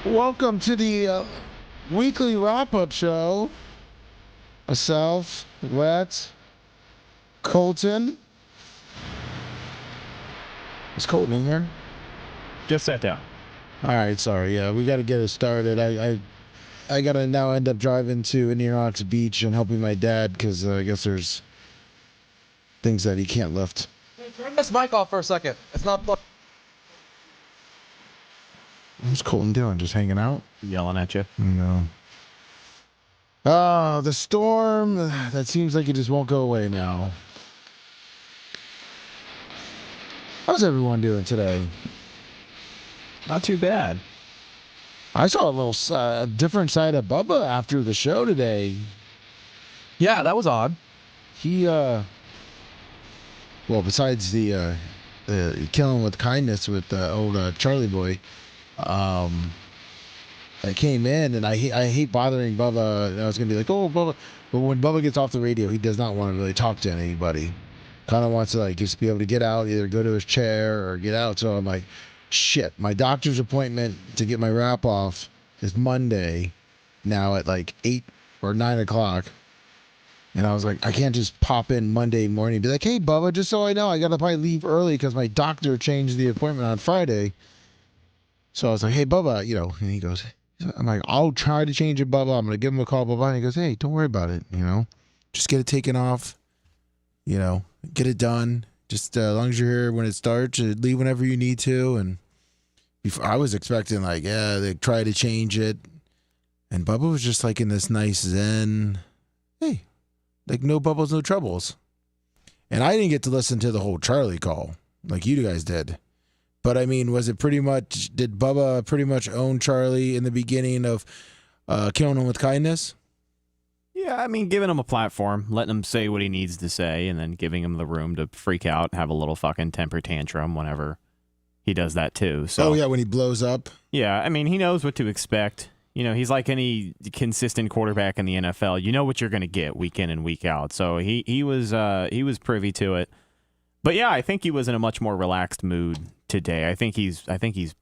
Welcome to the weekly wrap-up show. Myself, Lex, Colton. Is Colton in here? Just sat down. All right, sorry. Yeah, we got to get it started. I got to now end up driving to Indian Rocks Beach and helping my dad because I guess there's things that he can't lift. Hey, turn this mic off for a second. It's not plugged. What's Colton doing? Just hanging out? Yelling at you. No. The storm, that seems like it just won't go away now. How's everyone doing today? Not too bad. I saw a little different side of Bubba after the show today. Yeah, that was odd. He, well, besides the killing with kindness with old Charlie boy, I came in and I hate bothering Bubba. I was gonna be like, oh, Bubba, but when Bubba gets off the radio, he does not want to really talk to anybody. Kind of wants to like just be able to get out, either go to his chair or get out. So I'm like, shit. My doctor's appointment to get my wrap off is Monday, now at like 8 or 9 o'clock. And I was like, I can't just pop in Monday morning and be like, hey, Bubba, just so I know, I got to probably leave early because my doctor changed the appointment on Friday. So I was like, hey, Bubba, and he goes, I'm like, I'll try to change it, Bubba. I'm going to give him a call, Bubba. And he goes, hey, don't worry about it, Just get it taken off, get it done. Just as long as you're here when it starts, leave whenever you need to. And before I was expecting like, yeah, they try to change it. And Bubba was just like in this nice zen, hey, like no bubbles, no troubles. And I didn't get to listen to the whole Charlie call like you guys did. But I mean, did Bubba pretty much own Charlie in the beginning of killing him with kindness? Yeah, I mean, giving him a platform, letting him say what he needs to say, and then giving him the room to freak out, have a little fucking temper tantrum whenever he does that too. So, oh, yeah, when he blows up? Yeah, I mean, he knows what to expect. He's like any consistent quarterback in the NFL. You know what you're going to get week in and week out. So he was privy to it. But yeah, I think he was in a much more relaxed mood today. I think he's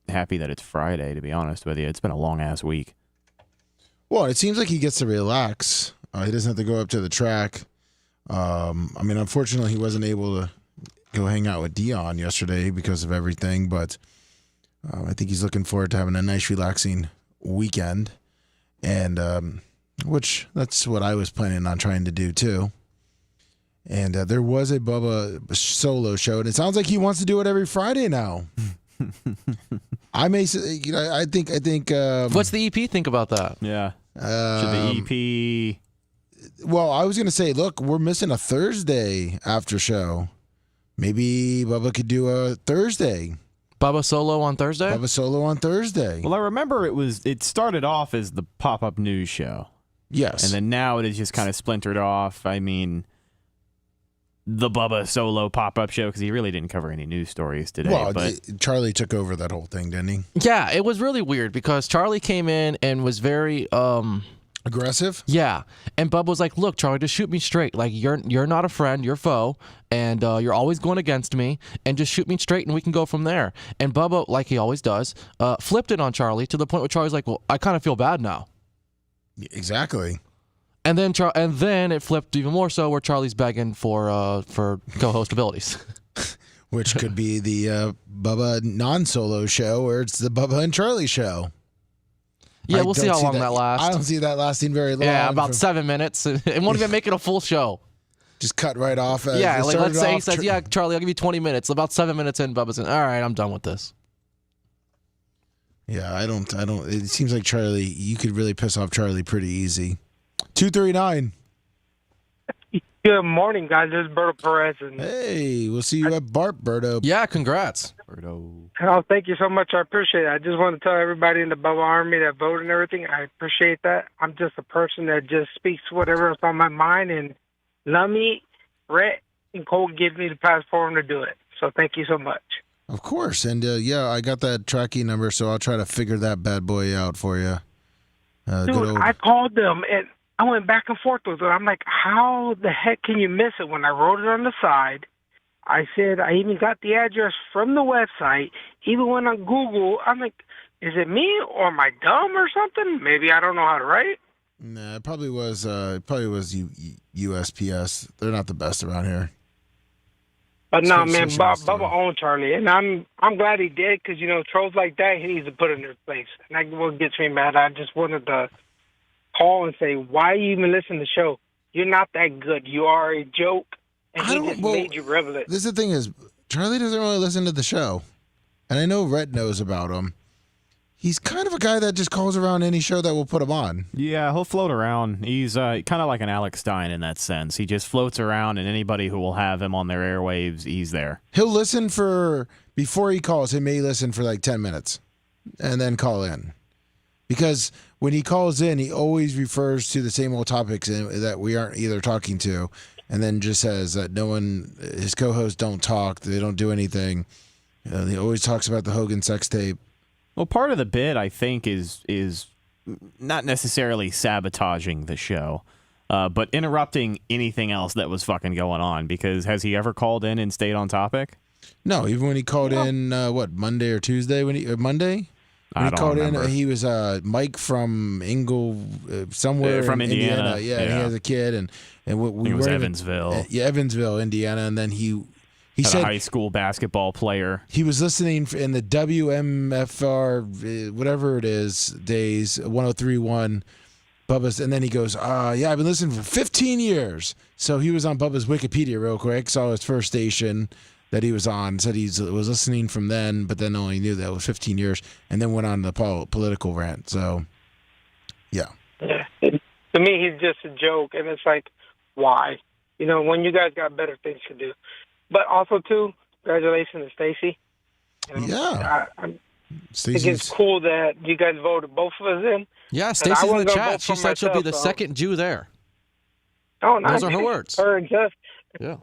happy that it's Friday, to be honest with you. It's been a long ass week. Well, it seems like he gets to relax. He doesn't have to go up to the track. I mean, unfortunately, he wasn't able to go hang out with Dion yesterday because of everything. But I think he's looking forward to having a nice, relaxing weekend, and which that's what I was planning on trying to do too. And there was a Bubba solo show, and it sounds like he wants to do it every Friday now. I may say, I think. What's the EP think about that? Yeah. Should the EP? Well, I was gonna say, look, we're missing a Thursday after show. Maybe Bubba could do a Thursday. Bubba solo on Thursday? Bubba solo on Thursday. Well, I remember it started off as the pop-up news show. Yes. And then now it is just kind of splintered off. I mean, the Bubba solo pop-up show, because he really didn't cover any news stories today. Well, but Charlie took over that whole thing, didn't he? Yeah, it was really weird because Charlie came in and was very aggressive. Yeah, and Bubba was like, "Look, Charlie, just shoot me straight. Like you're not a friend, you're foe, and you're always going against me. And just shoot me straight, and we can go from there." And Bubba, like he always does, flipped it on Charlie to the point where Charlie's like, "Well, I kind of feel bad now." Exactly. And then it flipped even more so, where Charlie's begging for co-host abilities. Which could be the Bubba non-solo show, or it's the Bubba and Charlie show. Yeah, we'll see how long that lasts. I don't see that lasting very long. Yeah, about 7 minutes. It won't even make it a full show. Just cut right off. Yeah, like let's say he says, yeah, Charlie, I'll give you 20 minutes. About 7 minutes in, Bubba's in, all right, I'm done with this. Yeah, I don't. It seems like Charlie, you could really piss off Charlie pretty easy. 239. Good morning, guys. This is Berto Perez. And hey, we'll see you at Bart, Berto. Yeah, congrats. Berto. oh, thank you so much. I appreciate it. I just want to tell everybody in the Bubba Army that voted and everything, I appreciate that. I'm just a person that just speaks whatever's on my mind, and Lummy, Rhett, and Cole give me the platform to do it. So thank you so much. Of course. And, yeah, I got that tracking number, so I'll try to figure that bad boy out for you. Dude, I called them, and I went back and forth with it. I'm like, how the heck can you miss it? When I wrote it on the side, I said I even got the address from the website, even went on Google. I'm like, Is it me or am I dumb or something? Maybe I don't know how to write. Nah, it probably was. USPS. They're not the best around here. But no, man, Switch master. Bubba owned Charlie, and I'm glad he did because trolls like that he needs to put in their place. And that's what gets me mad. I just wanted to call and say, why you even listen to the show? You're not that good. You are a joke, and he just made you relevant. This is the thing is, Charlie doesn't really listen to the show, and I know Rhett knows about him. He's kind of a guy that just calls around any show that will put him on. Yeah, he'll float around. He's kind of like an Alex Stein in that sense. He just floats around, and anybody who will have him on their airwaves, he's there. He'll listen before he calls, he may listen for like 10 minutes and then call in. Because when he calls in, he always refers to the same old topics that we aren't either talking to, and then just says that his co-hosts don't talk, they don't do anything. He always talks about the Hogan sex tape. Well, part of the bit, I think, is not necessarily sabotaging the show, but interrupting anything else that was fucking going on. Because has he ever called in and stayed on topic? No, even when he called in, Monday or Tuesday? Monday? When I he don't called remember. in, he was Mike from somewhere from in Indiana. Yeah, and he has a kid, and we It was were Evansville. Evansville, Indiana, and then he Had said a high school basketball player. he was listening in the WMFR, whatever it is, days 103.1. Bubba's, and then he goes, I've been listening for 15 years. So he was on Bubba's Wikipedia real quick, saw his first station that he was on, said he was listening from then, but then only knew that it was 15 years, and then went on the political rant. So, yeah. Yeah. To me, he's just a joke, and it's like, why? When you guys got better things to do. But also, too, congratulations to Stacy. Yeah. I think it's cool that you guys voted both of us in. Yeah, Stacy's in the chat. She said she'll be the myself, second Jew there. Oh, nice. Those are her words. Her and Jeff. Yeah.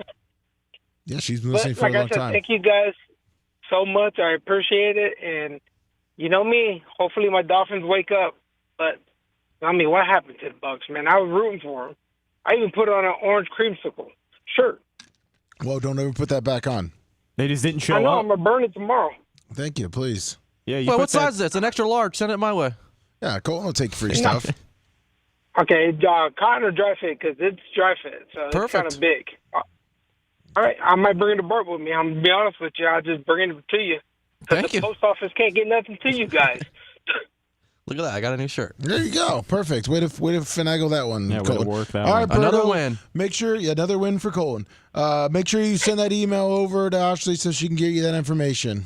Yeah, she's been listening But for a like long I said, time. thank you guys so much. I appreciate it. And you know me, hopefully my Dolphins wake up. But, what happened to the Bucks, man? I was rooting for them. I even put on an orange creamsicle shirt. Whoa, don't ever put that back on. They just didn't show I know, up. I'm going to burn it tomorrow. Thank you, please. Yeah, you Well, put what size is it? It's an extra large. Send it my way. Yeah, Colton will take free stuff. Okay, cotton or dry fit? Because it's dry fit, so it's Perfect. kind of big. All right, I might bring the board with me. I'm going to be honest with you. I'll just bring it to you. Because Thank the you. post office can't get nothing to you guys. Look at that. I got a new shirt. There you go. Perfect. Way to finagle that one. Yeah, way to Colton. work that All right, one. Berto, Another win. Make sure, another win for Colton. Make sure you send that email over to Ashley so she can get you that information.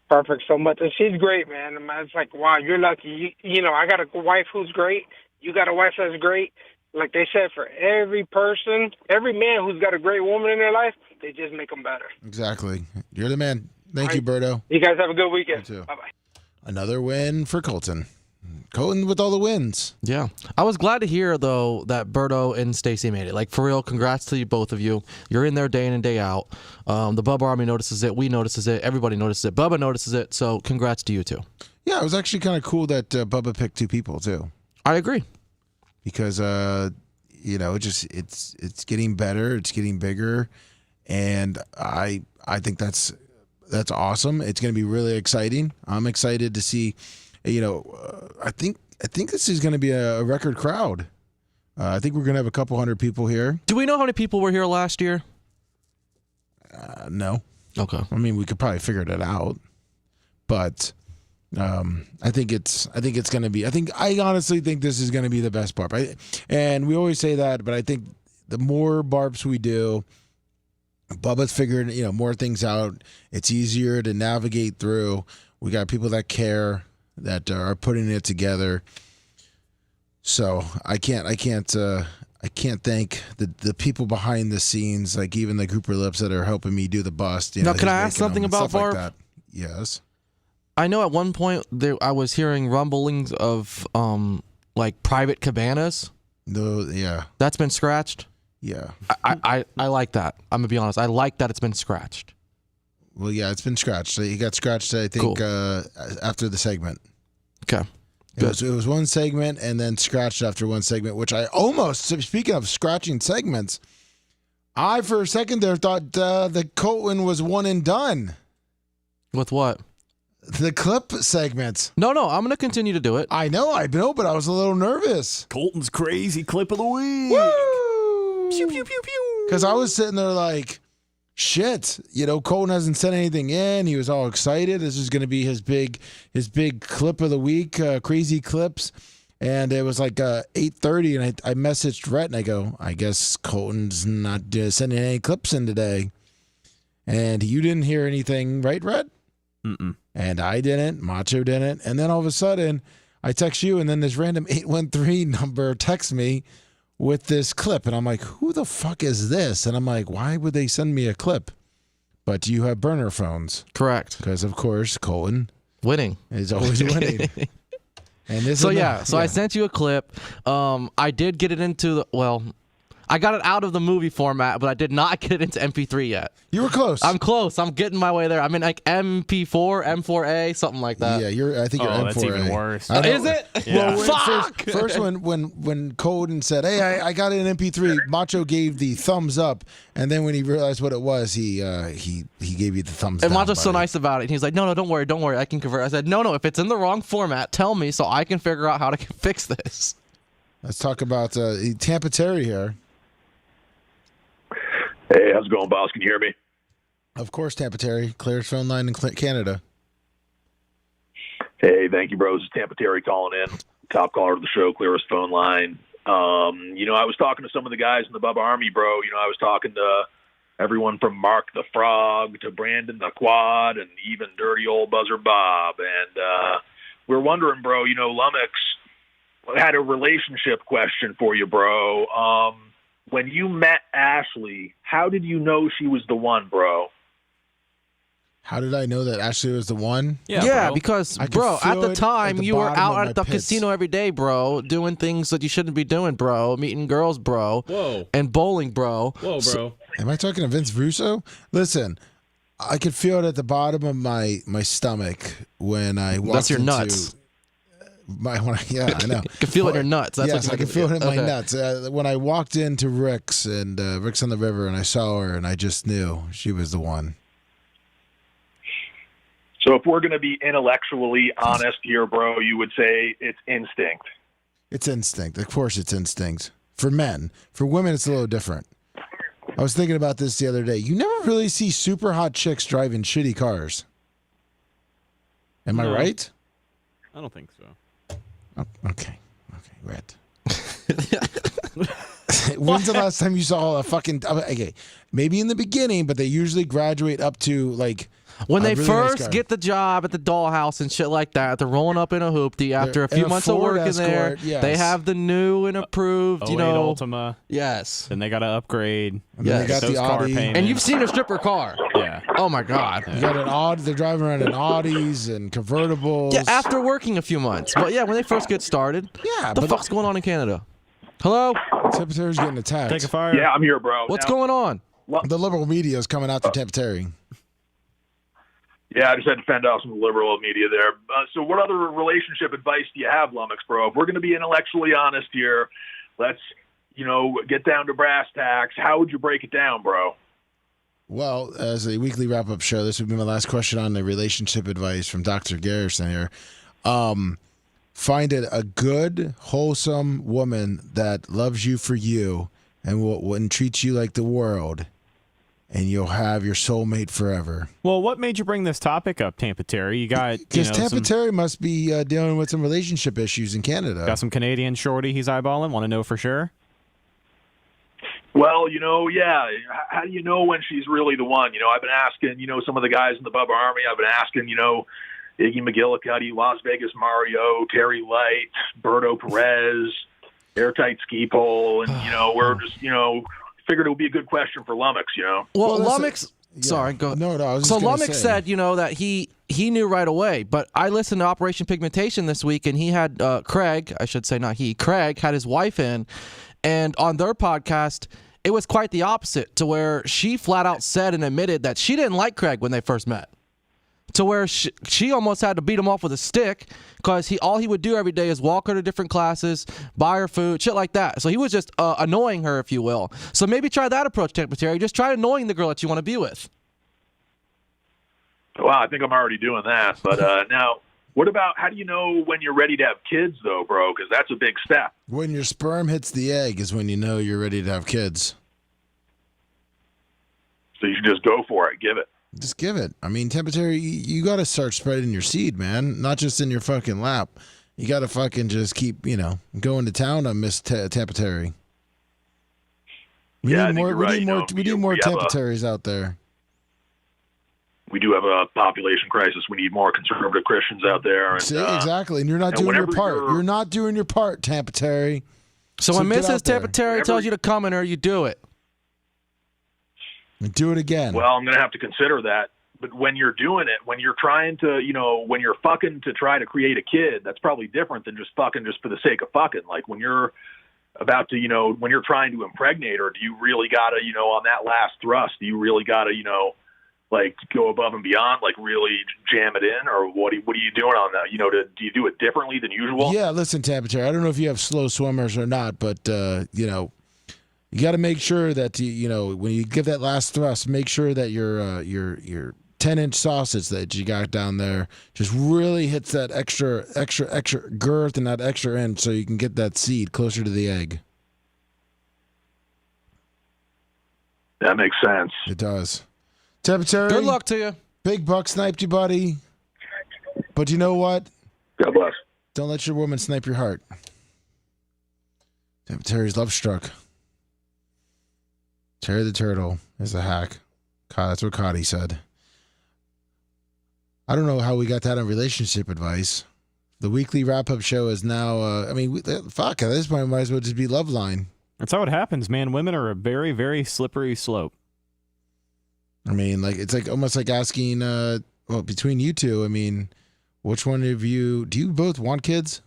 Perfect so much. And she's great, man. It's like, wow, you're lucky. I got a wife who's great. You got a wife that's great. Like they said, for every person, every man who's got a great woman in their life, they just make them better. Exactly. You're the man. Thank All you, right. Berto. You guys have a good weekend. You too. Bye-bye. Another win for Colton. Colton with all the wins. Yeah. I was glad to hear, though, that Berto and Stacy made it. Like, for real, congrats to you, both of you. You're in there day in and day out. The Bubba Army notices it. We notices it. Everybody notices it. Bubba notices it. So congrats to you, too. Yeah, it was actually kind of cool that Bubba picked two people, too. I agree. Because, it's getting better. It's getting bigger. And I think that's awesome. It's going to be really exciting. I'm excited to see, I think this is going to be a record crowd. I think we're going to have a couple hundred people here. Do we know how many people were here last year? No. Okay. I mean, we could probably figure it out. But I think it's going to be, I honestly think this is going to be the best barb. And we always say that, but I think the more barbs we do, Bubba's figured, more things out. It's easier to navigate through. We got people that care, that are putting it together. So I can't thank the people behind the scenes, like even the Grouper Lips that are helping me do the bust. Now, can he's I ask making something them, about stuff like barb? that. Yes. I know at one point I was hearing rumblings of like private cabanas. No. Yeah. That's been scratched. Yeah. I like that. I'm gonna be honest. I like that it's been scratched. Well, yeah, it's been scratched. He got scratched, I think, Cool. after the segment. Okay. It was one segment and then scratched after one segment, which I almost, speaking of scratching segments, I for a second there thought the Colton was one and done. With what? The clip segment. No, I'm gonna continue to do it. I know, but I was a little nervous. Colton's crazy clip of the week. Woo! Pew, pew, pew, pew. Because I was sitting there like, shit, Colton hasn't sent anything in. He was all excited. This is going to be his big clip of the week, crazy clips. And it was like 8:30, and I messaged Rhett, and I go, I guess Colton's not sending any clips in today. And you didn't hear anything, right, Rhett? Mm-mm. And I didn't. Macho didn't. And then all of a sudden, I text you, and then this random 813 number texts me with this clip. And I'm like, who the fuck is this? And I'm like, why would they send me a clip? But you have burner phones. Correct. Because, of course, Colton Winning is always winning. And this So is yeah, I sent you a clip. I did get it into I got it out of the movie format, but I did not get it into MP3 yet. You were close. I'm close. I'm getting my way there. I'm in like MP4, M4A, something like that. Yeah, I think you're Oh, M4A. that's even worse. Is it? Yeah. Fuck! First when Colton said, "Hey, I got it in MP3," Macho gave the thumbs up, and then when he realized what it was, he gave you the thumbs And down. Macho's so buddy. nice about it. He's like, no, don't worry, I can convert. I said, no, if it's in the wrong format, tell me so I can figure out how to fix this. Let's talk about Tampa Terry here. Hey, how's it going, boss? Can you hear me? Of course, Tampa Terry, clearest phone line in Canada. Hey, thank you, bros. It's Tampa Terry calling in. Top caller to the show, clearest phone line. I was talking to some of the guys in the Bubba Army, bro. I was talking to everyone from Mark the Frog to Brandon the Quad and even dirty old Buzzer Bob. And we're wondering, bro, Lummox had a relationship question for you, bro. When you met Ashley, how did you know she was the one, bro? How did I know that Ashley was the one? Yeah, bro. because, I could bro, at feel the it time, at the you were bottom of out my at the pits. casino every day, bro, doing things that you shouldn't be doing, bro, meeting girls, bro. Whoa. And bowling, bro. Whoa, bro. Am I talking to Vince Russo? Listen, I could feel it at the bottom of my stomach when I walked That's your into nuts. Yeah, I know. You can feel it in your nuts. That's Yes, what I can feel it in my Okay. nuts. When I walked into Rick's and Rick's on the River, and I saw her, and I just knew she was the one. So if we're going to be intellectually honest here, bro, you would say it's instinct. It's instinct. Of course, it's instinct. For men. For women, it's a little different. I was thinking about this the other day. You never really see super hot chicks driving shitty cars. Am I No. right? I don't think so. Oh, okay, Red. When's the last time you saw a fucking... Okay, maybe in the beginning, but they usually graduate up to, like... When a they really nice first car. get the job at the dollhouse and shit like that, they're rolling up in a hoopty after a in few a months of Ford working there. Escort, yes. They have the new and approved, 08 Ultima. Yes. Then they got to upgrade. And then Yes. they got Those the car Audi. payments. And you've seen a stripper car. Yeah. Oh my God. You got an Audi. They're driving around in Audis and convertibles. Yeah, after working a few months. But yeah, when they first get started. Yeah, The but fuck's going on in Canada? Hello? Tampa Terry's getting attacked. Take a fire. Yeah, I'm here, bro. What's Now- going on? The liberal media is coming after Tampa Terry. Yeah, I just had to fend off some liberal media there. So what other relationship advice do you have, Lummox, bro? If we're going to be intellectually honest here, let's, get down to brass tacks. How would you break it down, bro? Well, as a weekly wrap-up show, this would be my last question on the relationship advice from Dr. Garrison here. Find a good, wholesome woman that loves you for you and will treat you like the world, and you'll have your soulmate forever. Well, what made you bring this topic up, Tampa Terry? You got Because Tampa some, Terry must be dealing with some relationship issues in Canada. got some Canadian shorty he's eyeballing. Want to know for sure? Well, yeah. How do you know when she's really the one? I've been asking, some of the guys in the Bubba Army. I've been asking, Iggy McGillicuddy, Las Vegas Mario, Terry Light, Berto Perez, Airtight Ski Pole, and, we're just, figured it would be a good question for Lummox, Well, Well, that's Lummox. Yeah. Sorry, go. No, I was So just gonna Lummox say. said, that he knew right away. But I listened to Operation Pigmentation this week, and he had Craig. I should say not he. Craig had his wife in, and on their podcast, it was quite the opposite. To where she flat out said and admitted that she didn't like Craig when they first met. To where she almost had to beat him off with a stick because all he would do every day is walk her to different classes, buy her food, shit like that. So he was just annoying her, if you will. So maybe try that approach, Tampa Terry. Just try annoying the girl that you want to be with. Well, I think I'm already doing that. But now, what about how do you know when you're ready to have kids, though, bro? Because that's a big step. When your sperm hits the egg is when you know you're ready to have kids. So you should just go for it. Give it. Just give it. I mean, Temperature, you got to start spreading your seed, man. Not just in your fucking lap. You got to fucking just keep, going to town on Miss Temperature. We need more. We need more Temperatures out there. We do have a population crisis. We need more conservative Christians out there. And, See, exactly, and you're not doing your part. You're not doing your part, Temperature. So when Mrs. Temperature tells you to come in her, you do it. Do it again. Well, I'm going to have to consider that. But when you're doing it, when you're trying to, when you're fucking to try to create a kid, that's probably different than just fucking just for the sake of fucking. Like when you're about to, when you're trying to impregnate her, do you really got to, on that last thrust, do you really got to, like go above and beyond, like really jam it in, or what are you doing on that? Do you do it differently than usual? Yeah, listen, Temperature, I don't know if you have slow swimmers or not, but, you got to make sure that when you give that last thrust, make sure that your 10-inch sausage that you got down there just really hits that extra girth and that extra inch, so you can get that seed closer to the egg. That makes sense. It does. Temperature. Good luck to you. Big buck sniped you, buddy. But you know what? God bless. Don't let your woman snipe your heart. Temperature's love struck. Terry the Turtle is a hack. That's what Cotty said. I don't know how we got that on relationship advice. The weekly wrap-up show is now, fuck, at this point, it might as well just be Love Line. That's how it happens, man. Women are a very, very slippery slope. I mean, it's almost like asking, between you two, which one of you, do you both want kids?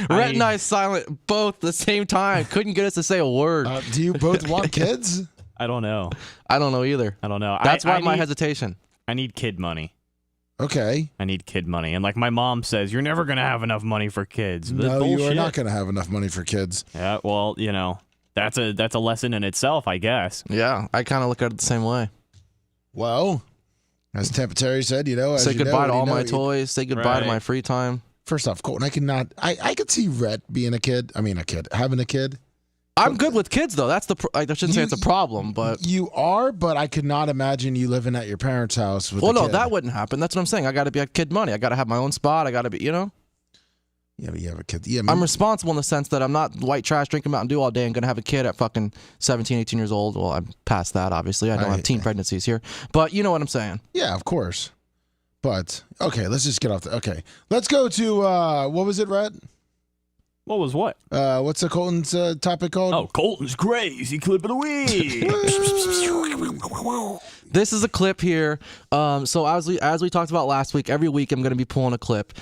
Rhett and I silent both the same time. Couldn't get us to say a word. Do you both want kids? I don't know. I don't know either. I don't know. That's why my hesitation. I need kid money. Okay. I need kid money. And like my mom says, you're never going to have enough money for kids. No, you are not going to have enough money for kids. Yeah, well, that's a lesson in itself, I guess. Yeah, I kind of look at it the same way. Well, as Temperature said, say goodbye to all my toys. Say goodbye to my free time. First off, Colton, I could see Rhett being a kid. Having a kid. I'm good with kids, though. That's I shouldn't say it's a problem, but you are. But I could not imagine you living at your parents' house with. Well, no, that wouldn't happen. That's what I'm saying. I got to be a kid money. I got to have my own spot. I got to be, Yeah, but you have a kid. Yeah, I'm responsible in the sense that I'm not white trash drinking Mountain Dew all day and going to have a kid at fucking 17, 18 years old. Well, I'm past that, obviously. I don't have teen pregnancies here. But you know what I'm saying. Yeah, of course. But, okay, let's just get off okay. Let's go to, what was it, Rhett? What was what? What's the Colton's topic called? Oh, Colton's crazy clip of the week. This is a clip here. So as we talked about last week, every week I'm going to be pulling a clip.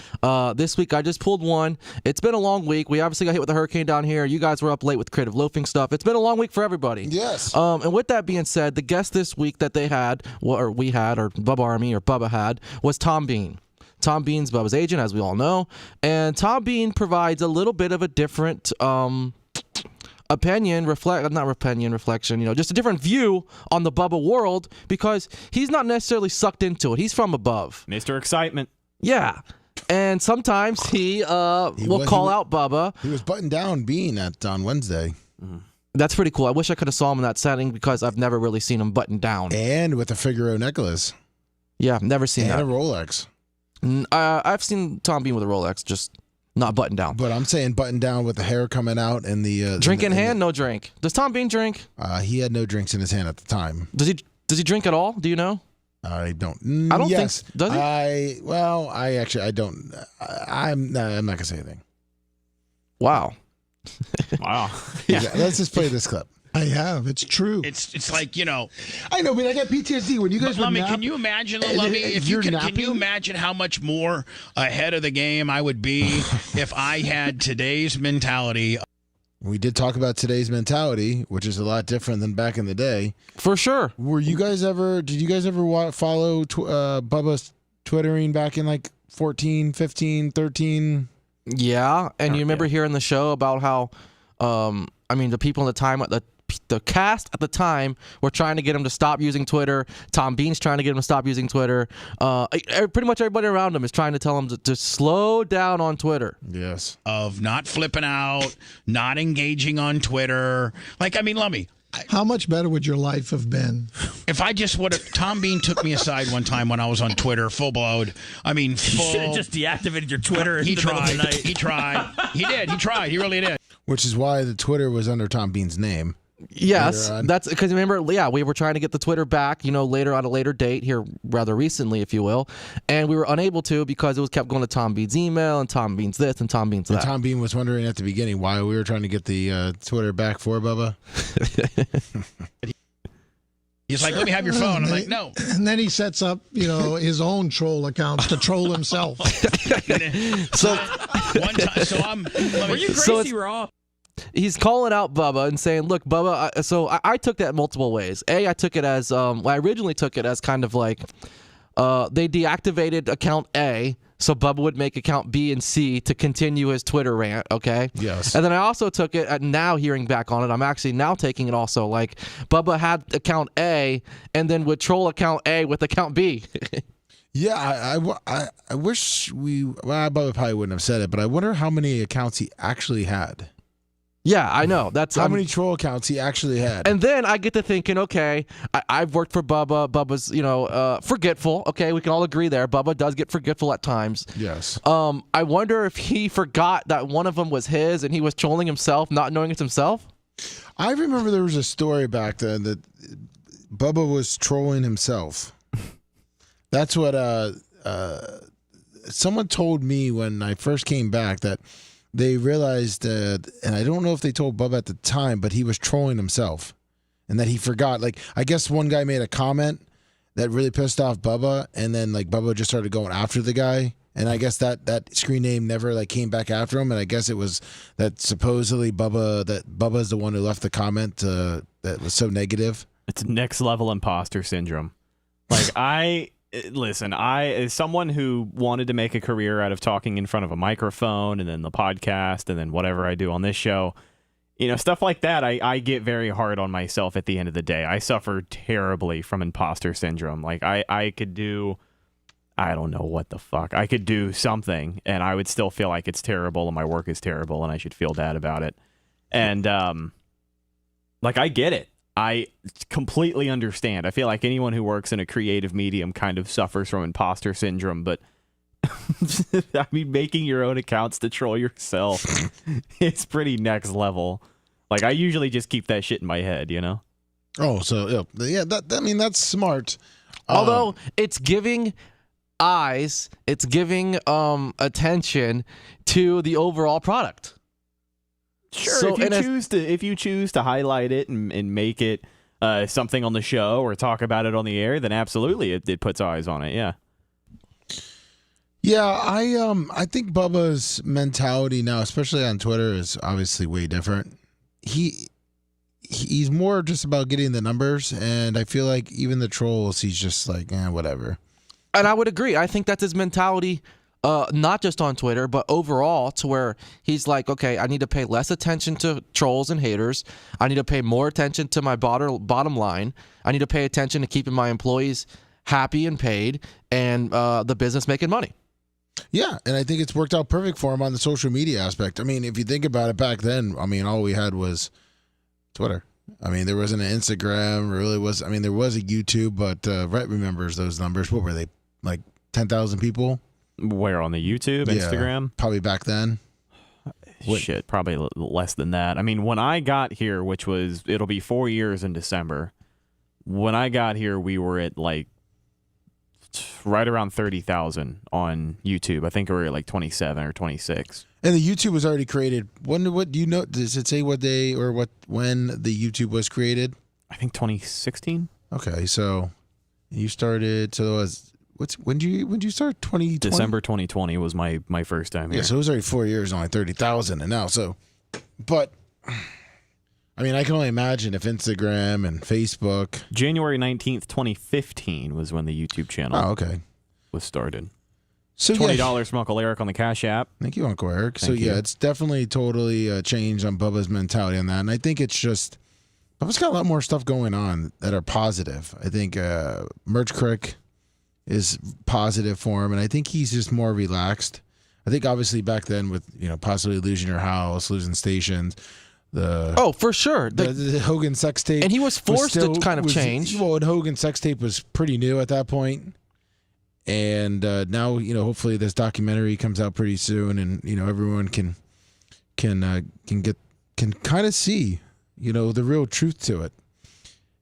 This week I just pulled one. It's been a long week. We obviously got hit with the hurricane down here. You guys were up late with creative loafing stuff. It's been a long week for everybody. Yes. And with that being said, the guest this week that they had, or we had, or Bubba Army, or Bubba had, was Tom Bean. Tom Bean's Bubba's agent, as we all know. And Tom Bean provides a little bit of a different reflection, just a different view on the Bubba world, because he's not necessarily sucked into it. He's from above. Mr. Excitement. Yeah. And sometimes he will call out Bubba. He was buttoned down Bean on Wednesday. That's pretty cool. I wish I could have saw him in that setting, because I've never really seen him buttoned down. And with a Figaro necklace. Yeah, never seen that. And a Rolex. I've seen Tom Bean with a Rolex, just not buttoned down. But I'm saying buttoned down with the hair coming out and the drink in hand, no drink. Does Tom Bean drink? He had no drinks in his hand at the time. Does he drink at all? Do you know? I don't. I don't think. Does he? I don't. I'm not gonna say anything. Wow. Wow. Yeah. Let's just play this clip. I have. It's true. It's like, I know, but I got PTSD when you guys were Lummy, can you imagine, Lummy, if you can you imagine how much more ahead of the game I would be if I had today's mentality? We did talk about today's mentality, which is a lot different than back in the day. For sure. Did you guys ever follow Bubba's Twittering back in like 14, 15, 13? Yeah, and you remember hearing the show about how the people at the time, the the cast at the time were trying to get him to stop using Twitter. Tom Bean's trying to get him to stop using Twitter. Pretty much everybody around him is trying to tell him to slow down on Twitter. Yes. Of not flipping out, not engaging on Twitter. Like, I mean, let me. How much better would your life have been? If I just would have, Tom Bean took me aside one time when I was on Twitter, full blowed. I mean, You full. should have just deactivated your Twitter in He the middle of tried. the night. He tried. He did. He tried. He really did. Which is why the Twitter was under Tom Bean's name. Yes, Later on. that's because remember, we were trying to get the Twitter back, later on a later date here, rather recently, if you will, and we were unable to because it was kept going to Tom Bean's email and Tom Bean's this and Tom Bean's And that. Tom Bean was wondering at the beginning why we were trying to get the Twitter back for Bubba. He's like, let me have your phone. I'm like, no. And then he sets up, his own troll accounts to troll himself. So One time, so I'm. Were you So crazy it's- raw? he's calling out Bubba and saying, "Look, Bubba." I took that multiple ways. I took it as I originally took it as kind of like they deactivated account A, so Bubba would make account B and C to continue his Twitter rant. Okay. Yes. And then I also took it at now hearing back on it. I'm actually now taking it also like Bubba had account A and then would troll account A with account B. Yeah, I wish Bubba probably wouldn't have said it, but I wonder how many accounts he actually had. Yeah, I know. That's How many troll accounts he actually had. And then I get to thinking, okay, I've worked for Bubba. Bubba's, forgetful. Okay, we can all agree there. Bubba does get forgetful at times. Yes. I wonder if he forgot that one of them was his and he was trolling himself, not knowing it's himself. I remember there was a story back then that Bubba was trolling himself. That's what someone told me when I first came back, that they realized, and I don't know if they told Bubba at the time, but he was trolling himself and that he forgot. Like, I guess one guy made a comment that really pissed off Bubba, and then like Bubba just started going after the guy. And I guess that screen name never like came back after him. And I guess it was that supposedly Bubba's the one who left the comment that was so negative. It's next level imposter syndrome. Like listen, as someone who wanted to make a career out of talking in front of a microphone and then the podcast and then whatever I do on this show, stuff like that, I get very hard on myself at the end of the day. I suffer terribly from imposter syndrome. Like I could do, I don't know what the fuck. I could do something and I would still feel like it's terrible and my work is terrible and I should feel bad about it. And I get it. I completely understand. I feel like anyone who works in a creative medium kind of suffers from imposter syndrome, but I mean, making your own accounts to troll yourself, it's pretty next level. Like, I usually just keep that shit in my head, Oh, so yeah, that's smart. Although it's giving eyes, it's giving attention to the overall product. Sure, So, if you choose to highlight it and make it something on the show or talk about it on the air, then absolutely it puts eyes on it. Yeah. Yeah, I think Bubba's mentality now, especially on Twitter, is obviously way different. He's more just about getting the numbers, and I feel like even the trolls, he's just like, whatever. And I would agree. I think that's his mentality, not just on Twitter, but overall, to where he's like, okay, I need to pay less attention to trolls and haters. I need to pay more attention to my bottom line. I need to pay attention to keeping my employees happy and paid and the business making money. Yeah, and I think it's worked out perfect for him on the social media aspect. I mean, if you think about it back then, I mean, all we had was Twitter. I mean, there wasn't an Instagram, really was. I mean, there was a YouTube, but Rhett remembers those numbers. What were they, like 10,000 people? Where, on the YouTube, Yeah, Instagram? Probably back then. Shit, probably less than that. I mean, when I got here, it'll be 4 years in December. When I got here, we were at like right around 30,000 on YouTube. I think we were at like 27 or 26. And the YouTube was already created. What do you know? Does it say what day or when the YouTube was created? I think 2016. Okay, so you started. So it was when did you start? 2020. December 2020 was my first time here. Yeah, so it was already 4 years, only 30,000, and now but I mean, I can only imagine if Instagram and Facebook. January 19th, 2015 was when the YouTube channel was started. So $20 from Uncle Eric on the Cash App. Thank you, Uncle Eric. Thank you. It's definitely totally changed on Bubba's mentality on that, and I think it's just Bubba's got a lot more stuff going on that are positive. I think Merch Crick is positive for him, and I think he's just more relaxed. I think obviously back then with possibly losing your house, losing stations, for sure the Hogan sex tape, and he was forced to kind of change. Well, and Hogan sex tape was pretty new at that point, and now hopefully this documentary comes out pretty soon, and everyone can kind of see the real truth to it.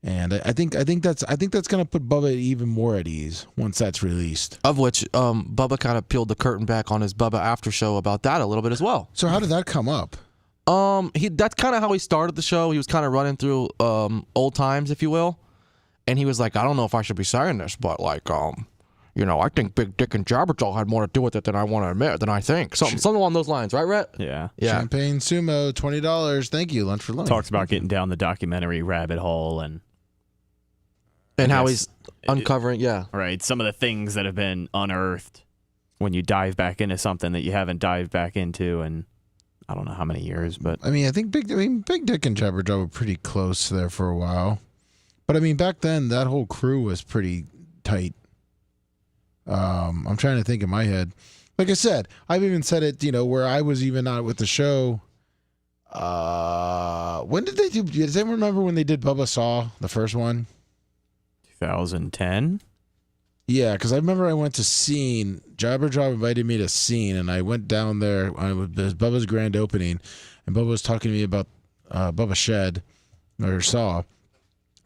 And I think that's gonna put Bubba even more at ease once that's released. Of which Bubba kind of peeled the curtain back on his Bubba after show about that a little bit as well. So how did that come up? That's kind of how he started the show. He was kind of running through old times, if you will, and he was like, I don't know if I should be saying this, but like I think Big Dick and Jabberjaw had more to do with it than I want to admit, than I think. Something along those lines, right, Rhett? Yeah. Champagne Sumo, $20. Thank you, lunch for lunch. Talks about getting down the documentary rabbit hole and how he's uncovering, right, some of the things that have been unearthed when you dive back into something that you haven't dived back into in I don't know how many years, but I think Big Dick and Jabberjaw were pretty close there for a while. But I mean, back then that whole crew was pretty tight. I'm trying to think in my head. Like I said, I've even said it, where I was even not with the show. When did they do? Does anyone remember when they did Bubba Saw, the first one? 2010? Yeah, because I remember I went to Scene. Jabberjaw invited me to Scene, and I went down there. It was Bubba's grand opening, and Bubba was talking to me about Bubba Shed, or Saw.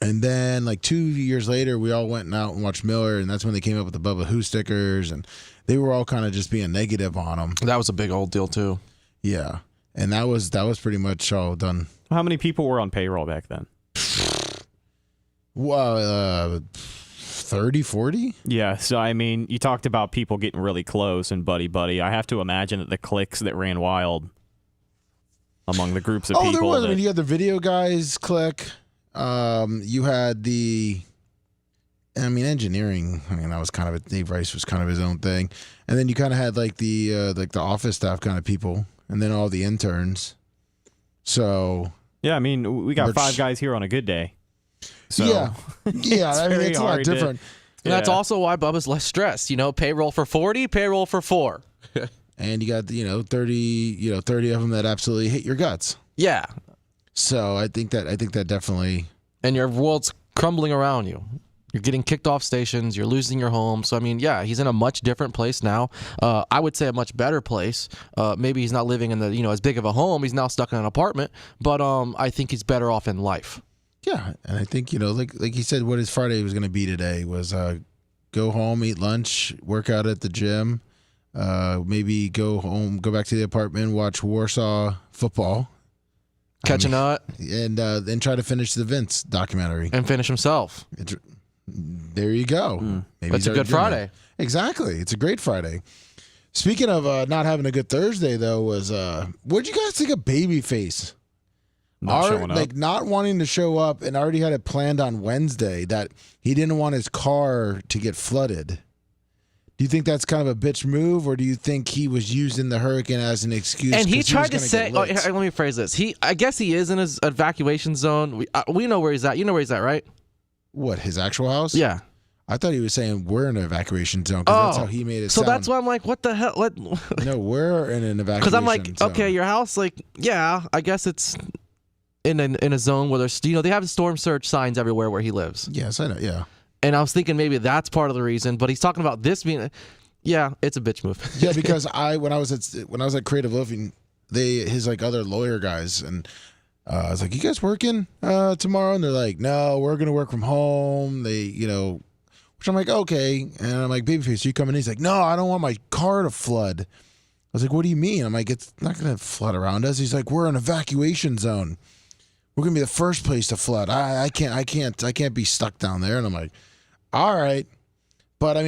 And then, like 2 years later, we all went out and watched Miller, and that's when they came up with the Bubba Who stickers, and they were all kind of just being negative on him. That was a big old deal, too. Yeah, and that was pretty much all done. How many people were on payroll back then? Well, 30, 40? Yeah, so I mean, you talked about people getting really close and buddy. I have to imagine that the cliques that ran wild among the groups of people. There was. You had the video guys clique. You had the, engineering. That was kind of Dave Rice was kind of his own thing, and then you kind of had like the office staff kind of people, and then all the interns. So yeah, we got 5 guys here on a good day. So yeah. It's a lot different. And that's also why Bubba's less stressed. Payroll for 40, payroll for 4. And you got 30 of them that absolutely hit your guts. Yeah. So I think that definitely. And your world's crumbling around you. You're getting kicked off stations. You're losing your home. So he's in a much different place now. I would say a much better place. Maybe he's not living in the as big of a home. He's now stuck in an apartment. But I think he's better off in life. Yeah, and I think like he said, what his Friday was going to be today was go home, eat lunch, work out at the gym, maybe go home, go back to the apartment, watch Warsaw football. Catch a nut. And then try to finish the Vince documentary. And finish himself. There you go. Maybe that's a good Friday. Exactly. It's a great Friday. Speaking of not having a good Thursday, though, was what'd you guys think of Babyface? Not wanting to show up and already had it planned on Wednesday that he didn't want his car to get flooded. Do you think that's kind of a bitch move, or do you think he was using the hurricane as an excuse? And he tried to say, let me phrase this. I guess he is in his evacuation zone. We know where he's at. You know where he's at, right? What, his actual house? Yeah. I thought he was saying we're in an evacuation zone because that's how he made it sound. So that's why I'm like, what the hell? No, we're in an evacuation zone. Because I'm like, okay, your house, I guess it's in a zone where there's, they have storm surge signs everywhere where he lives. Yes, I know, yeah. And I was thinking maybe that's part of the reason, but he's talking about this being, it's a bitch move. Yeah, because when I was at Creative Living, his other lawyer guys, and I was like, you guys working tomorrow? And they're like, no, we're gonna work from home. Which I'm like, okay. And I'm like, Babyface, you coming? He's like, no, I don't want my car to flood. I was like, what do you mean? I'm like, it's not gonna flood around us. He's like, we're in an evacuation zone. We're gonna be the first place to flood. I can't be stuck down there. And I'm like, all right. But I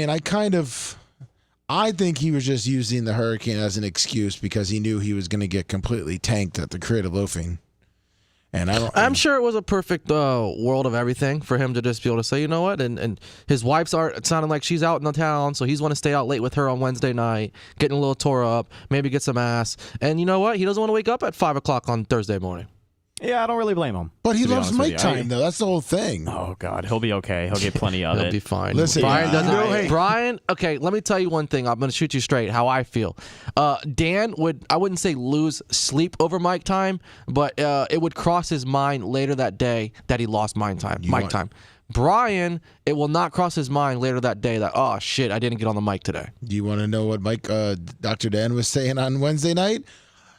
think he was just using the hurricane as an excuse because he knew he was gonna get completely tanked at the Creative Loafing. And I'm sure it was a perfect world of everything for him to just be able to say, you know what, and his wife's it sounded like she's out in the town, so he's want to stay out late with her on Wednesday night, getting a little tore up, maybe get some ass, and you know what, he doesn't want to wake up at 5 o'clock on Thursday morning. Yeah, I don't really blame him. But he to be loves honest with mic you. time, though. That's the whole thing. Oh, God. He'll be okay. He'll get plenty of He'll it. be fine. Listen, Brian doesn't. hey. Brian, okay, let me tell you one thing. I'm going to shoot you straight how I feel. Dan I wouldn't say lose sleep over mic time, but it would cross his mind later that day that he lost mic time. Brian, it will not cross his mind later that day that, oh, shit, I didn't get on the mic today. Do you want to know what Dr. Dan was saying on Wednesday night?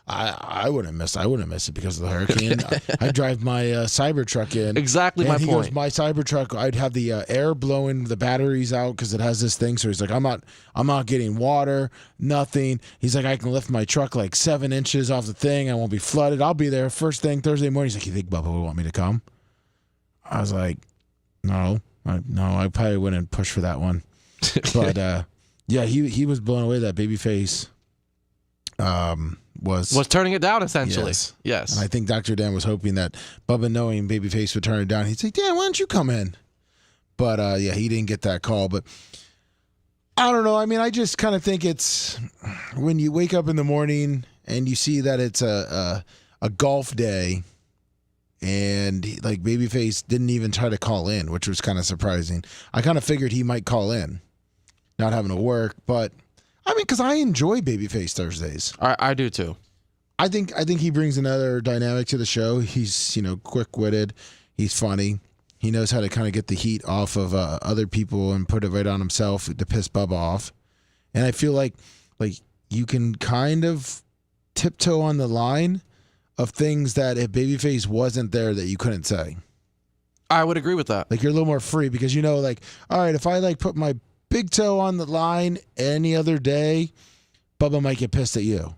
I wouldn't miss it because of the hurricane. I drive my Cybertruck in. Exactly and my he point. goes, my Cybertruck, I'd have the air blowing the batteries out because it has this thing. So he's like, I'm not getting water, nothing. He's like, I can lift my truck like 7 inches off the thing. I won't be flooded. I'll be there first thing Thursday morning. He's like, you think Bubba would want me to come? I was like, no, I probably wouldn't push for that one. But yeah, he was blown away that Babyface was turning it down, essentially. Yes. And I think Dr. Dan was hoping that Bubba, knowing Babyface would turn it down, he'd say, Dan, why don't you come in? But yeah, he didn't get that call. But I don't know. I mean, I just kind of think it's when you wake up in the morning and you see that it's a golf day and like Babyface didn't even try to call in, which was kind of surprising. I kind of figured he might call in, not having to work, but I mean, because I enjoy Babyface Thursdays. I do too. I think he brings another dynamic to the show. He's quick-witted. He's funny. He knows how to kind of get the heat off of other people and put it right on himself to piss Bubba off. And I feel like you can kind of tiptoe on the line of things that if Babyface wasn't there that you couldn't say. I would agree with that. Like you're a little more free because all right, if I put my big toe on the line any other day, Bubba might get pissed at you.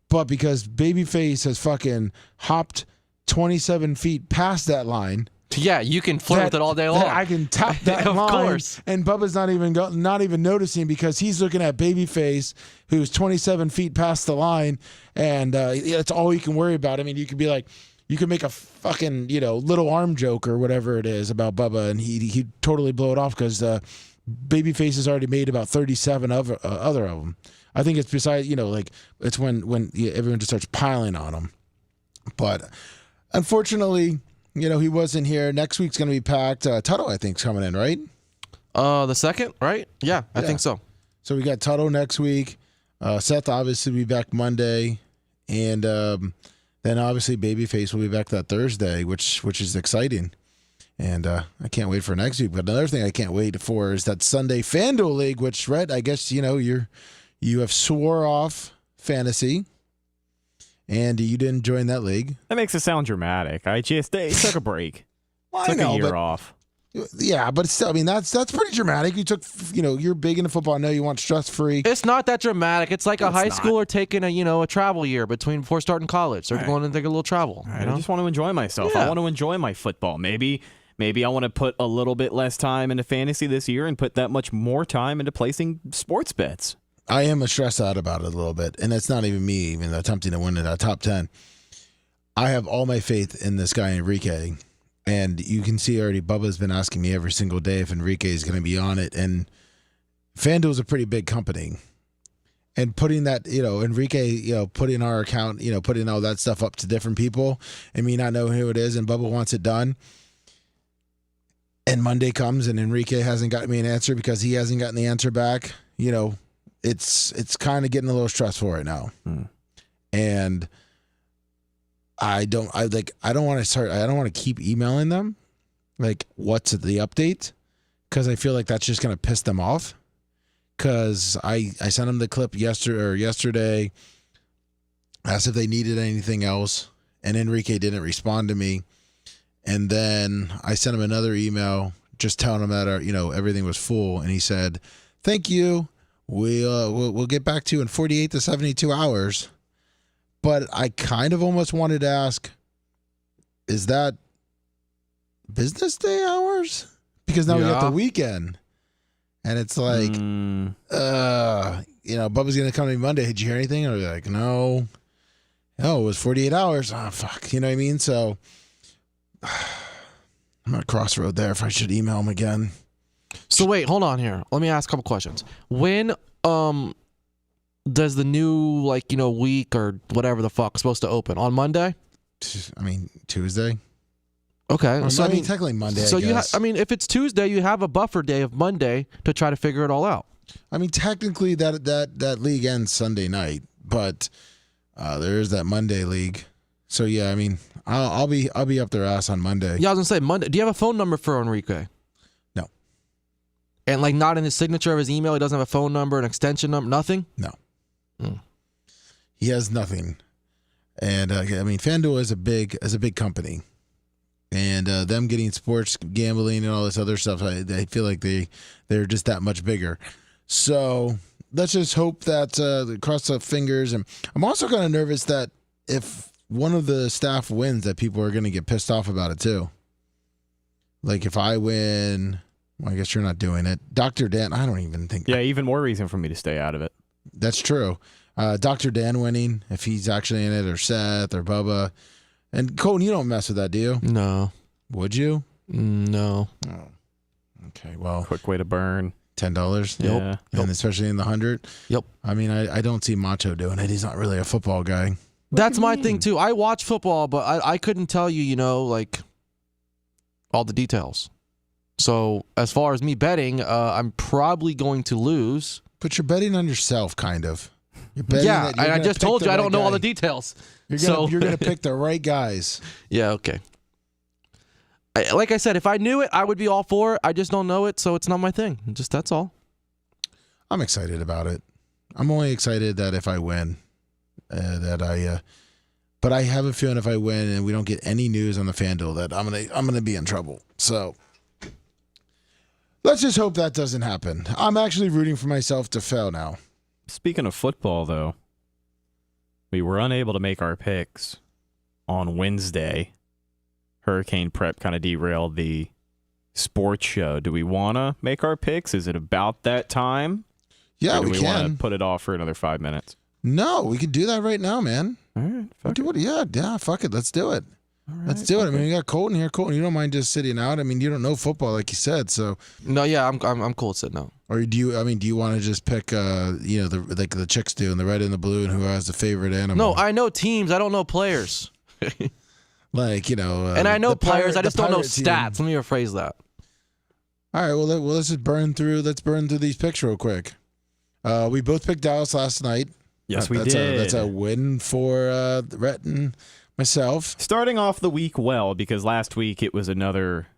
But because Babyface has fucking hopped 27 feet past that line. Yeah, you can flirt with it all day long. I can tap that of line, course. and Bubba's not even noticing because he's looking at Babyface, who's 27 feet past the line, and that's all you can worry about. I mean, you could be like, you can make a fucking little arm joke or whatever it is about Bubba, and he totally blow it off because Babyface has already made about 37 other of them. I think it's besides, it's when everyone just starts piling on him. But unfortunately, he wasn't here. Next week's going to be packed. Tuttle, I think, is coming in, right? The second, right? Yeah, I think so. So we got Tuttle next week. Seth obviously will be back Monday. And then obviously Babyface will be back that Thursday, which is exciting. And I can't wait for next week. But another thing I can't wait for is that Sunday FanDuel League, which, Rhett, I guess, you have swore off fantasy, and you didn't join that league. That makes it sound dramatic. I just took a break. Well, took a year off. Yeah, but still, I mean, that's pretty dramatic. You took, you're big into football. I know you want stress-free. It's not that dramatic. It's like a high schooler taking a travel year before starting college. They're going to take a little travel. I just want to enjoy myself. Yeah. I want to enjoy my football. Maybe I want to put a little bit less time into fantasy this year and put that much more time into placing sports bets. I am stressed out about it a little bit, and it's not even me even attempting to win in that top 10. I have all my faith in this guy, Enrique, and you can see already Bubba's been asking me every single day if Enrique is going to be on it, and FanDuel's a pretty big company, and putting that, Enrique, putting our account, putting all that stuff up to different people, and me not knowing who it is, and Bubba wants it done, and Monday comes and Enrique hasn't gotten me an answer because he hasn't gotten the answer back, it's kind of getting a little stressful right now. And I don't want to keep emailing them like what's the update, because I feel like that's just going to piss them off, because I sent them the clip yesterday, asked if they needed anything else, and Enrique didn't respond to me. And then I sent him another email just telling him that everything was full, and he said, thank you, we'll get back to you in 48 to 72 hours. But I kind of almost wanted to ask, is that business day hours? Because now we got the weekend. And it's like, Bubba's going to come to me Monday. Did you hear anything? And I'll be like, no. Oh, it was 48 hours. Oh, fuck. You know what I mean? So I'm at a crossroad there if I should email him again. So wait, hold on here. Let me ask a couple questions. When does the new week or whatever the fuck supposed to open? On Monday? I mean, Tuesday. Okay, So I mean, technically Monday. So I guess. if it's Tuesday, you have a buffer day of Monday to try to figure it all out. I mean, technically that league ends Sunday night, but there is that Monday league. So yeah, I mean, I'll be up their ass on Monday. Yeah, I was gonna say Monday. Do you have a phone number for Enrique? No. And like not in his signature of his email, he doesn't have a phone number, an extension number, nothing. No. He has nothing. And I mean, FanDuel is a big company. And them getting sports gambling and all this other stuff, I feel like they're just that much bigger. So let's just hope that cross the fingers. And I'm also kind of nervous that if one of the staff wins, that people are going to get pissed off about it too. Like if I win, well, I guess you're not doing it. Dr. Dan, I don't even think. Yeah, even more reason for me to stay out of it. That's true. Dr. Dan winning, if he's actually in it, or Seth or Bubba. And Colton, you don't mess with that, do you? No. Would you? No. Oh. Okay, well. Quick way to burn. $10? Yeah. And especially in the 100? Yep. I mean, I don't see Macho doing it. He's not really a football guy. That's my thing too. I watch football, but I couldn't tell you, like all the details. So as far as me betting, I'm probably going to lose. But you're betting on yourself, kind of. You're betting Yeah, that you're I gonna just pick told the you I right don't know all guy. the details. You're So gonna pick the right guys. Yeah, okay. Like I said, if I knew it, I would be all for it. I just don't know it, so it's not my thing. Just that's all. I'm excited about it. I'm only excited that if I win, but I have a feeling if I win and we don't get any news on the FanDuel, that I'm gonna be in trouble. So let's just hope that doesn't happen. I'm actually rooting for myself to fail now. Speaking of football, though, we were unable to make our picks on Wednesday. Hurricane prep kind of derailed the sports show. Do we want to make our picks? Is it about that time? Yeah, or do we we want can. to put it off for another 5 minutes? No, we can do that right now, man. All right. Yeah, fuck it. Let's do it. Let's do it. I mean, we got Colton here. Colton, you don't mind just sitting out? I mean, you don't know football, like you said, so. No, yeah, I'm cool with sitting out. Or do you? I mean, do you want to just pick, like the chicks do, and the red and the blue, and who has the favorite animal? No, I know teams. I don't know players. Like and I know players. I just don't know Pirate team. stats. Let me rephrase that. All right. Well, let's just burn through. Let's burn through these picks real quick. We both picked Dallas last night. Yes, we that's did. That's a win for Rhett and myself. Starting off the week well, because last week it was another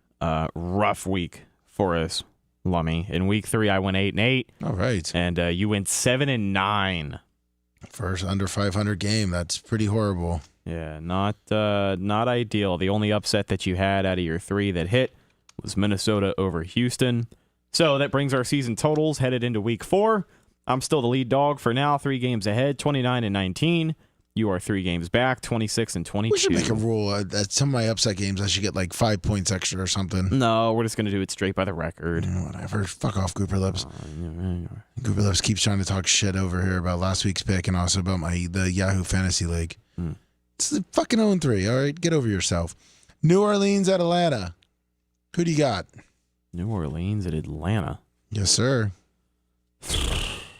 rough week for us, Lummy. In week 3, I went 8-8. All right. And you went 7-9. First under 500 game. That's pretty horrible. Yeah, not ideal. The only upset that you had out of your 3 that hit was Minnesota over Houston. So that brings our season totals headed into week 4. I'm still the lead dog for now, 3 games ahead, 29-19. You are 3 games back, 26-22. We should make a rule that some of my upset games I should get like 5 points extra or something. No, we're just going to do it straight by the record. Whatever. Fuck off, Gooper Lips. Gooper Lips keeps trying to talk shit over here about last week's pick and also about the Yahoo Fantasy League. It's the fucking 0-3, all right? Get over yourself. New Orleans at Atlanta. Who do you got? New Orleans at Atlanta. Yes, sir.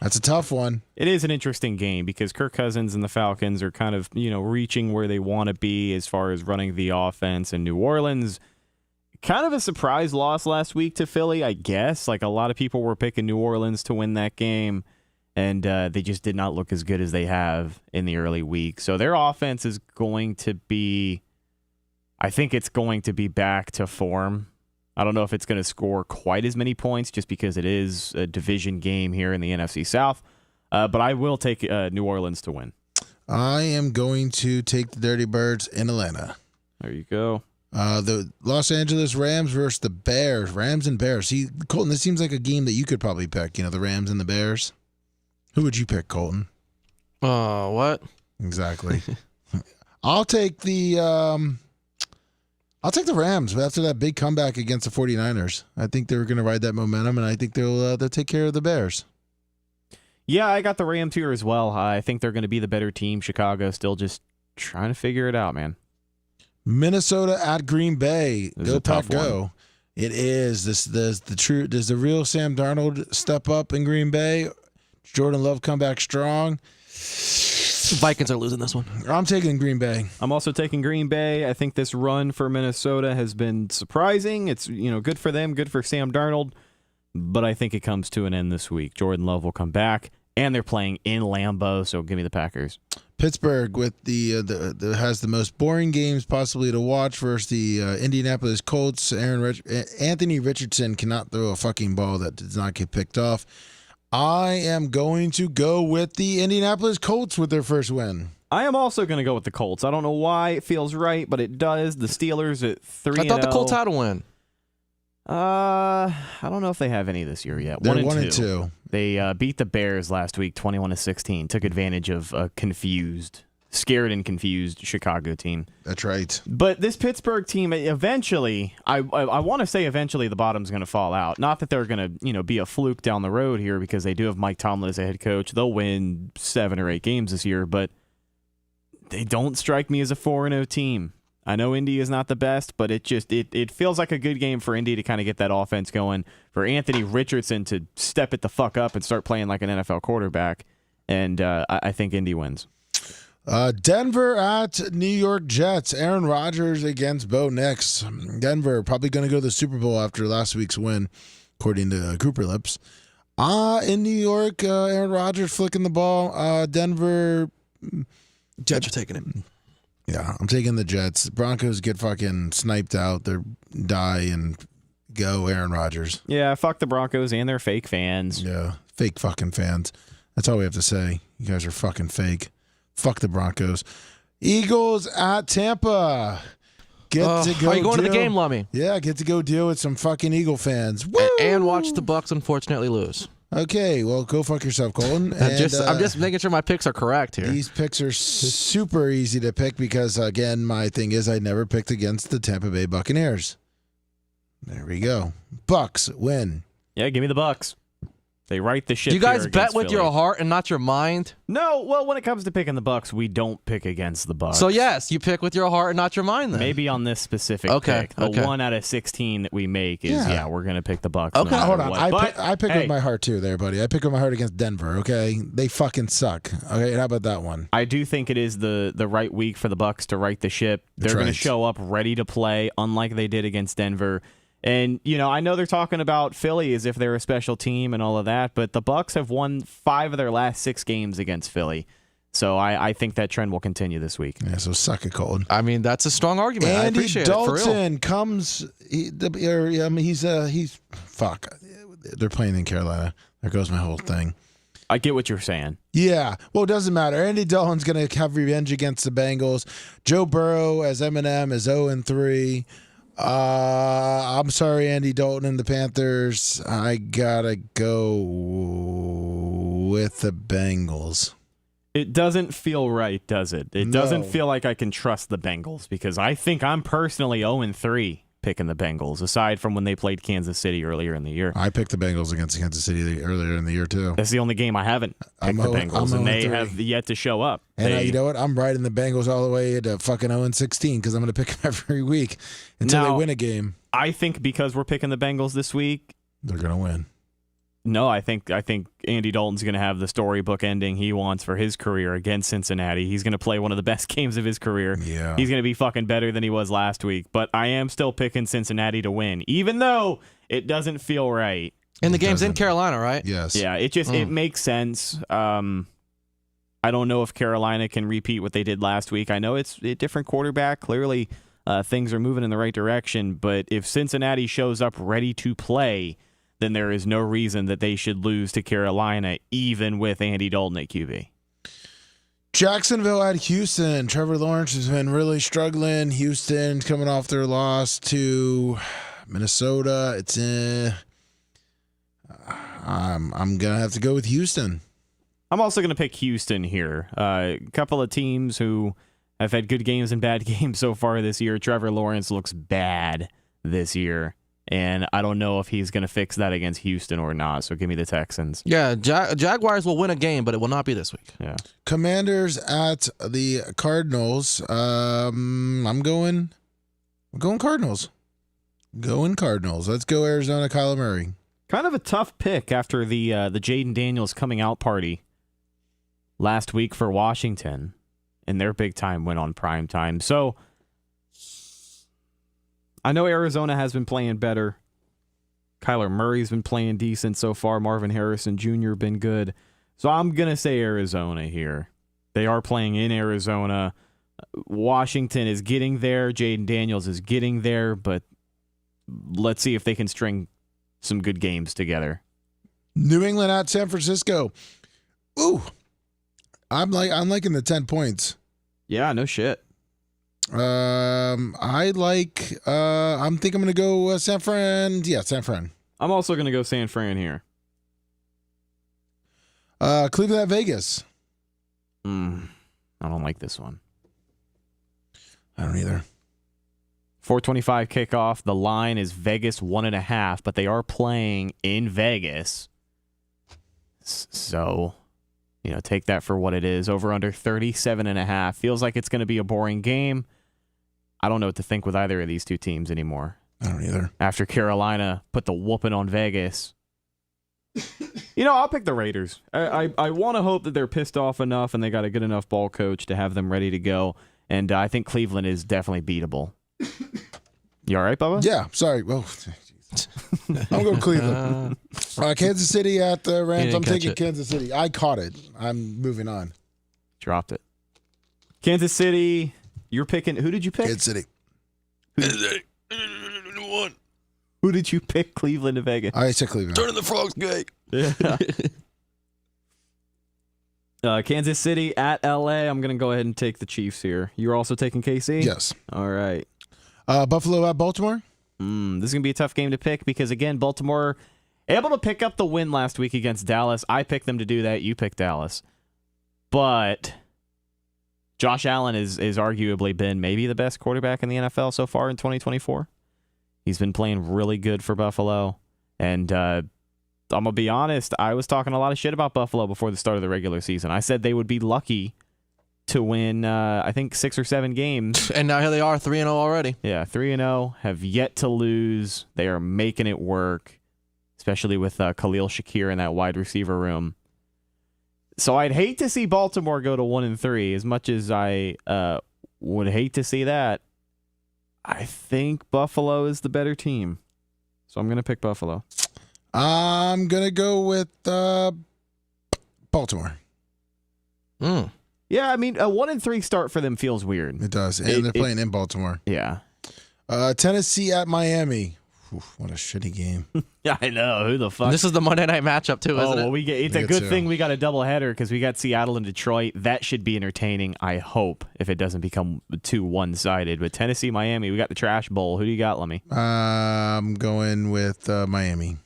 That's a tough one. It is an interesting game because Kirk Cousins and the Falcons are kind of, reaching where they want to be as far as running the offense. And New Orleans, kind of a surprise loss last week to Philly, I guess. Like a lot of people were picking New Orleans to win that game, and they just did not look as good as they have in the early week. So their offense is going to be, I think it's going to be back to form. I don't know if it's going to score quite as many points just because it is a division game here in the NFC South. But I will take New Orleans to win. I am going to take the Dirty Birds in Atlanta. There you go. The Los Angeles Rams versus the Bears. Rams and Bears. See, Colton, this seems like a game that you could probably pick. The Rams and the Bears. Who would you pick, Colton? What? Exactly. I'll take the Rams after that big comeback against the 49ers. I think they're going to ride that momentum, and I think they'll take care of the Bears. Yeah, I got the Rams here as well. I think they're going to be the better team. Chicago still just trying to figure it out, man. Minnesota at Green Bay. Go Pack, go! It is. Does the real Sam Darnold step up in Green Bay? Jordan Love come back strong? Vikings are losing this one. I'm taking Green Bay. I'm also taking Green Bay. I think this run for Minnesota has been surprising. It's good for them, good for Sam Darnold, but I think it comes to an end this week. Jordan Love will come back, and they're playing in Lambeau, so give me the Packers. Pittsburgh with the has the most boring games possibly to watch versus the Indianapolis Colts. Anthony Richardson cannot throw a fucking ball that does not get picked off. I am going to go with the Indianapolis Colts with their first win. I am also going to go with the Colts. I don't know why it feels right, but it does. The Steelers at 3-0. I thought the Colts had a win. I don't know if they have any this year yet. They're 1-2. They beat the Bears last week, 21-16. Took advantage of a scared and confused Chicago team. That's right. But this Pittsburgh team, eventually, I want to say eventually the bottom's going to fall out. Not that they're going to be a fluke down the road here because they do have Mike Tomlin as a head coach. They'll win 7 or 8 games this year, but they don't strike me as a 4-0 team. I know Indy is not the best, but it feels like a good game for Indy to kind of get that offense going, for Anthony Richardson to step it the fuck up and start playing like an NFL quarterback, and I think Indy wins. Denver at New York Jets. Aaron Rodgers against Bo Nix. Denver probably going to go to the Super Bowl after last week's win, according to Cooper Lips. In New York, Aaron Rodgers flicking the ball. Denver. Jets are taking it. Yeah, I'm taking the Jets. Broncos get fucking sniped out. They die and go Aaron Rodgers. Yeah, fuck the Broncos and their fake fans. Yeah, fake fucking fans. That's all we have to say. You guys are fucking fake. Fuck the Broncos. Eagles at Tampa. Get to go. Are you going to the game, Lummy? Yeah, get to go deal with some fucking Eagle fans. Woo! And watch the Bucks unfortunately lose. Okay, well, go fuck yourself, Colton. I'm just making sure my picks are correct here. These picks are super easy to pick because, again, my thing is I never picked against the Tampa Bay Buccaneers. There we go. Bucks win. Yeah, give me the Bucks. They right the ship. Do you guys here bet against with Philly. your heart and not your mind? No, well, when it comes to picking the Bucks, we don't pick against the Bucks. So yes, you pick with your heart and not your mind then. Maybe on this specific pick. The 1 out of 16 that we make is, we're going to pick the Bucks. Okay. No Hold on. what. I pick with my heart too there, buddy. I pick with my heart against Denver, okay? They fucking suck. Okay, how about that one? I do think it is the right week for the Bucks to right the ship. They're going to show up ready to play, unlike they did against Denver. And, I know they're talking about Philly as if they're a special team and all of that, but the Bucks have won 5 of their last 6 games against Philly. So I think that trend will continue this week. Yeah, so suck it, Colton. I mean, that's a strong argument. I Andy appreciate Dalton it, for real. comes. He's fuck. They're playing in Carolina. There goes my whole thing. I get what you're saying. Yeah. Well, it doesn't matter. Andy Dalton's going to have revenge against the Bengals. Joe Burrow as Eminem is 0-3. I'm sorry, Andy Dalton and the Panthers. I gotta go with the Bengals. It doesn't feel right, does it? It doesn't feel like I can trust the Bengals because I think I'm personally 0-3 picking the Bengals, aside from when they played Kansas City earlier in the year. I picked the Bengals against Kansas City earlier in the year, too. That's the only game I haven't picked the Bengals, and they have yet to show up. And you know what? I'm riding the Bengals all the way to fucking 0-16 because I'm going to pick them every week until they win a game. I think because we're picking the Bengals this week, they're going to win. No, I think Andy Dalton's going to have the storybook ending he wants for his career against Cincinnati. He's going to play one of the best games of his career. Yeah. He's going to be fucking better than he was last week. But I am still picking Cincinnati to win, even though it doesn't feel right. And the game's in Carolina, right? Yes. Yeah, it makes sense. I don't know if Carolina can repeat what they did last week. I know it's a different quarterback. Clearly, things are moving in the right direction. But if Cincinnati shows up ready to play, then there is no reason that they should lose to Carolina, even with Andy Dalton at QB. Jacksonville at Houston. Trevor Lawrence has been really struggling. Houston coming off their loss to Minnesota. It's I'm gonna have to go with Houston. I'm also gonna pick Houston here. A couple of teams who have had good games and bad games so far this year. Trevor Lawrence looks bad this year. And I don't know if he's going to fix that against Houston or not. So give me the Texans. Yeah, Jaguars will win a game, but it will not be this week. Yeah. Commanders at the Cardinals. I'm going Cardinals. Going Cardinals. Let's go Arizona, Kyler Murray. Kind of a tough pick after the Jaden Daniels coming out party last week for Washington in their big time win on prime time. So I know Arizona has been playing better. Kyler Murray's been playing decent so far. Marvin Harrison Jr. been good. So I'm going to say Arizona here. They are playing in Arizona. Washington is getting there. Jaden Daniels is getting there, but let's see if they can string some good games together. New England at San Francisco. Ooh, I'm liking the 10 points. Yeah, no shit. I'm think I'm gonna go San Fran. Yeah, San Fran. I'm also gonna go San Fran here. Cleveland at Vegas. I don't like this one. I don't either. 4:25 kickoff. The line is Vegas 1.5, but they are playing in Vegas. So, take that for what it is. Over under 37.5. Feels like it's going to be a boring game. I don't know what to think with either of these two teams anymore. I don't either. After Carolina put the whooping on Vegas. I'll pick the Raiders. I want to hope that they're pissed off enough and they got a good enough ball coach to have them ready to go. And I think Cleveland is definitely beatable. You all right, Bubba? Yeah, sorry. Well, I'm going Cleveland. Kansas City at the Rams. I'm taking Kansas City. I caught it. I'm moving on. Dropped it. Kansas City. You're picking. Who did you pick? Kansas City. Who did you pick? Cleveland to Vegas. I said Cleveland. Turning the frogs gay. Yeah. Kansas City at LA. I'm going to go ahead and take the Chiefs here. You're also taking KC? Yes. All right. Buffalo at Baltimore. This is going to be a tough game to pick because, again, Baltimore able to pick up the win last week against Dallas. I picked them to do that. You picked Dallas. But Josh Allen is arguably been maybe the best quarterback in the NFL so far in 2024. He's been playing really good for Buffalo. And I'm going to be honest, I was talking a lot of shit about Buffalo before the start of the regular season. I said they would be lucky to win, I think, 6 or 7 games. And now here they are, 3-0 already. Yeah, 3-0, have yet to lose. They are making it work, especially with Khalil Shakir in that wide receiver room. So I'd hate to see Baltimore go to 1-3. As much as I would hate to see that, I think Buffalo is the better team. So I'm going to pick Buffalo. I'm going to go with Baltimore. Yeah, I mean, a 1-3 start for them feels weird. It does. And they're playing in Baltimore. Yeah. Tennessee at Miami. Oof, what a shitty game. Yeah, I know. Who the fuck? This is the Monday night matchup, too, isn't it? Well, it's a good thing we got a doubleheader because we got Seattle and Detroit. That should be entertaining, I hope, if it doesn't become too one-sided. But Tennessee, Miami, we got the trash bowl. Who do you got, Lemmy? I'm going with Miami.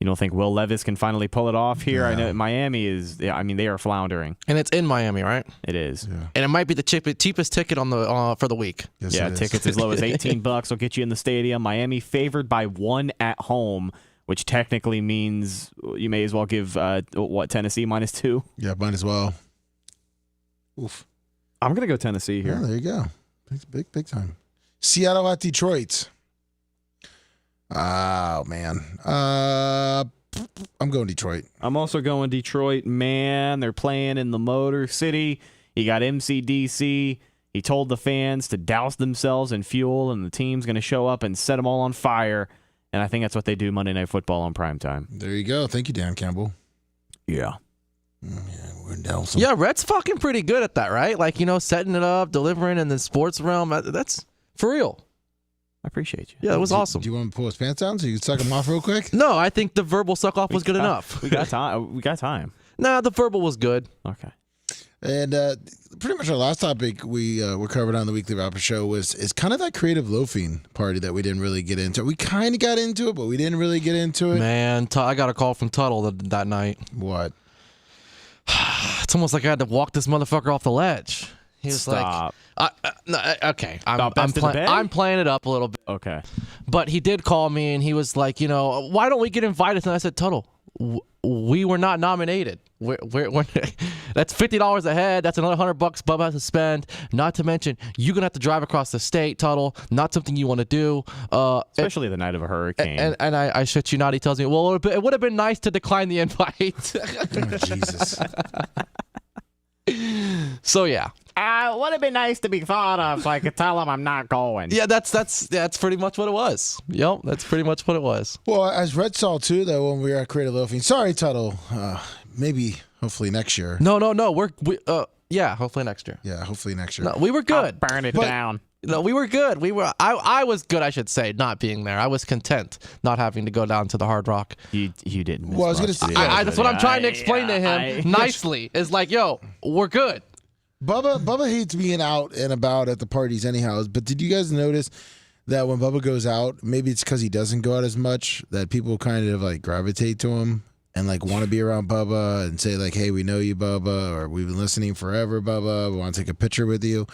You don't think Will Levis can finally pull it off here? Yeah. I know Miami is. Yeah, I mean, they are floundering. And it's in Miami, right? It is. Yeah. And it might be the cheapest ticket on the for the week. Yes, yeah, it is. tickets as low as $18 will get you in the stadium. Miami favored by 1 at home, which technically means you may as well give Tennessee -2. Yeah, might as well. Oof. I'm gonna go Tennessee here. Yeah, there you go. Big time. Seattle at Detroit. Oh man. I'm going Detroit. I'm also going Detroit. Man, they're playing in the Motor City. You got MCDC. He told the fans to douse themselves in fuel, and the team's going to show up and set them all on fire. And I think that's what they do Monday Night Football on primetime. There you go. Thank you, Dan Campbell. Yeah. We're dousing. Yeah, Red's fucking pretty good at that, right? Like, setting it up, delivering in the sports realm. That's for real. I appreciate you. Yeah, it was awesome. Do you want him to pull his pants down so you can suck him off real quick? No, I think the verbal suck off was good enough. We got time. We got time. Nah, the verbal was good. Okay. And pretty much our last topic we covered on the Weekly Rapper Show is kind of that creative loafing party that we didn't really get into. We kind of got into it, but we didn't really get into it. Man, I got a call from Tuttle that night. What? It's almost like I had to walk this motherfucker off the ledge. He was Stop. okay, Stop besting the bed? I'm playing it up a little bit. Okay. But he did call me, and he was like, why don't we get invited? And I said, Tuttle, we were not nominated. That's $50 a head. That's another $100 Bubba has to spend. Not to mention, you're gonna have to drive across the state, Tuttle. Not something you want to do. Especially the night of a hurricane. And I shit you not. He tells me, well, it would have been nice to decline the invite. Oh, Jesus. So yeah. It would have been nice to be thought of so I could tell him I'm not going. Yeah, that's pretty much what it was. Yep, that's pretty much what it was. Well, as Red saw too, though, when we were at Creative Loafing. Sorry, Tuttle. Maybe, hopefully next year. No. Yeah, hopefully next year. Yeah, hopefully next year. No, we were good. I'll burn it down. No, we were good. I was good, I should say, not being there. I was content not having to go down to the Hard Rock. You didn't. Well, I was gonna say. That's what I'm trying to explain to him nicely. Is like, yo, we're good. Bubba hates being out and about at the parties anyhow. But did you guys notice that when Bubba goes out, maybe it's because he doesn't go out as much, that people kind of like gravitate to him and like want to be around Bubba and say like, hey, we know you, Bubba, or we've been listening forever, Bubba. We want to take a picture with you.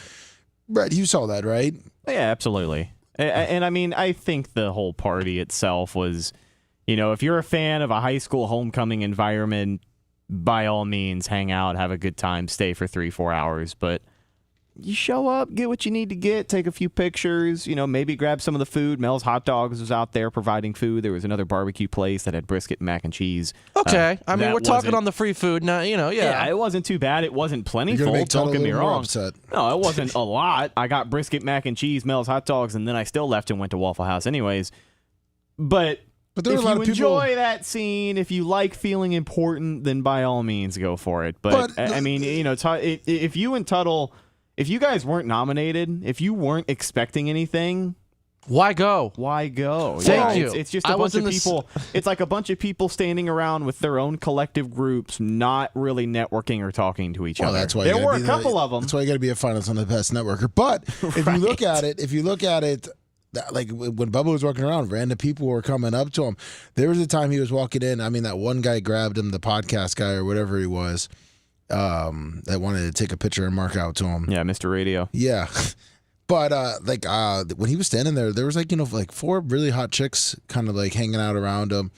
Brett, you saw that, right? Yeah, absolutely. And I mean, I think the whole party itself was, if you're a fan of a high school homecoming environment, by all means, hang out, have a good time, stay for 3-4 hours. But you show up, get what you need to get, take a few pictures, maybe grab some of the food. Mel's Hot Dogs was out there providing food. There was another barbecue place that had brisket and mac and cheese. Okay. I mean, we're talking on the free food now, yeah. Yeah, it wasn't too bad. It wasn't plentiful, don't get me wrong. Upset. No, it wasn't a lot. I got brisket, mac and cheese, Mel's Hot Dogs, and then I still left and went to Waffle House anyways. But there if you enjoy that scene, if you like feeling important, then by all means go for it. But I mean, if you and Tuttle, if you guys weren't nominated, if you weren't expecting anything, why go? Thank you. It's just a bunch of people. It's like a bunch of people standing around with their own collective groups, not really networking or talking to each other. That's why there were a couple of them. That's why you got to be a finalist on the Best Networker. But if you look at it, like when Bubba was walking around, random people were coming up to him. There was a time he was walking in. I mean, that one guy grabbed him, the podcast guy or whatever he was, that wanted to take a picture and mark out to him. Yeah, Mr. Radio. Yeah. But when he was standing there was like 4 really hot chicks kind of like hanging out around him.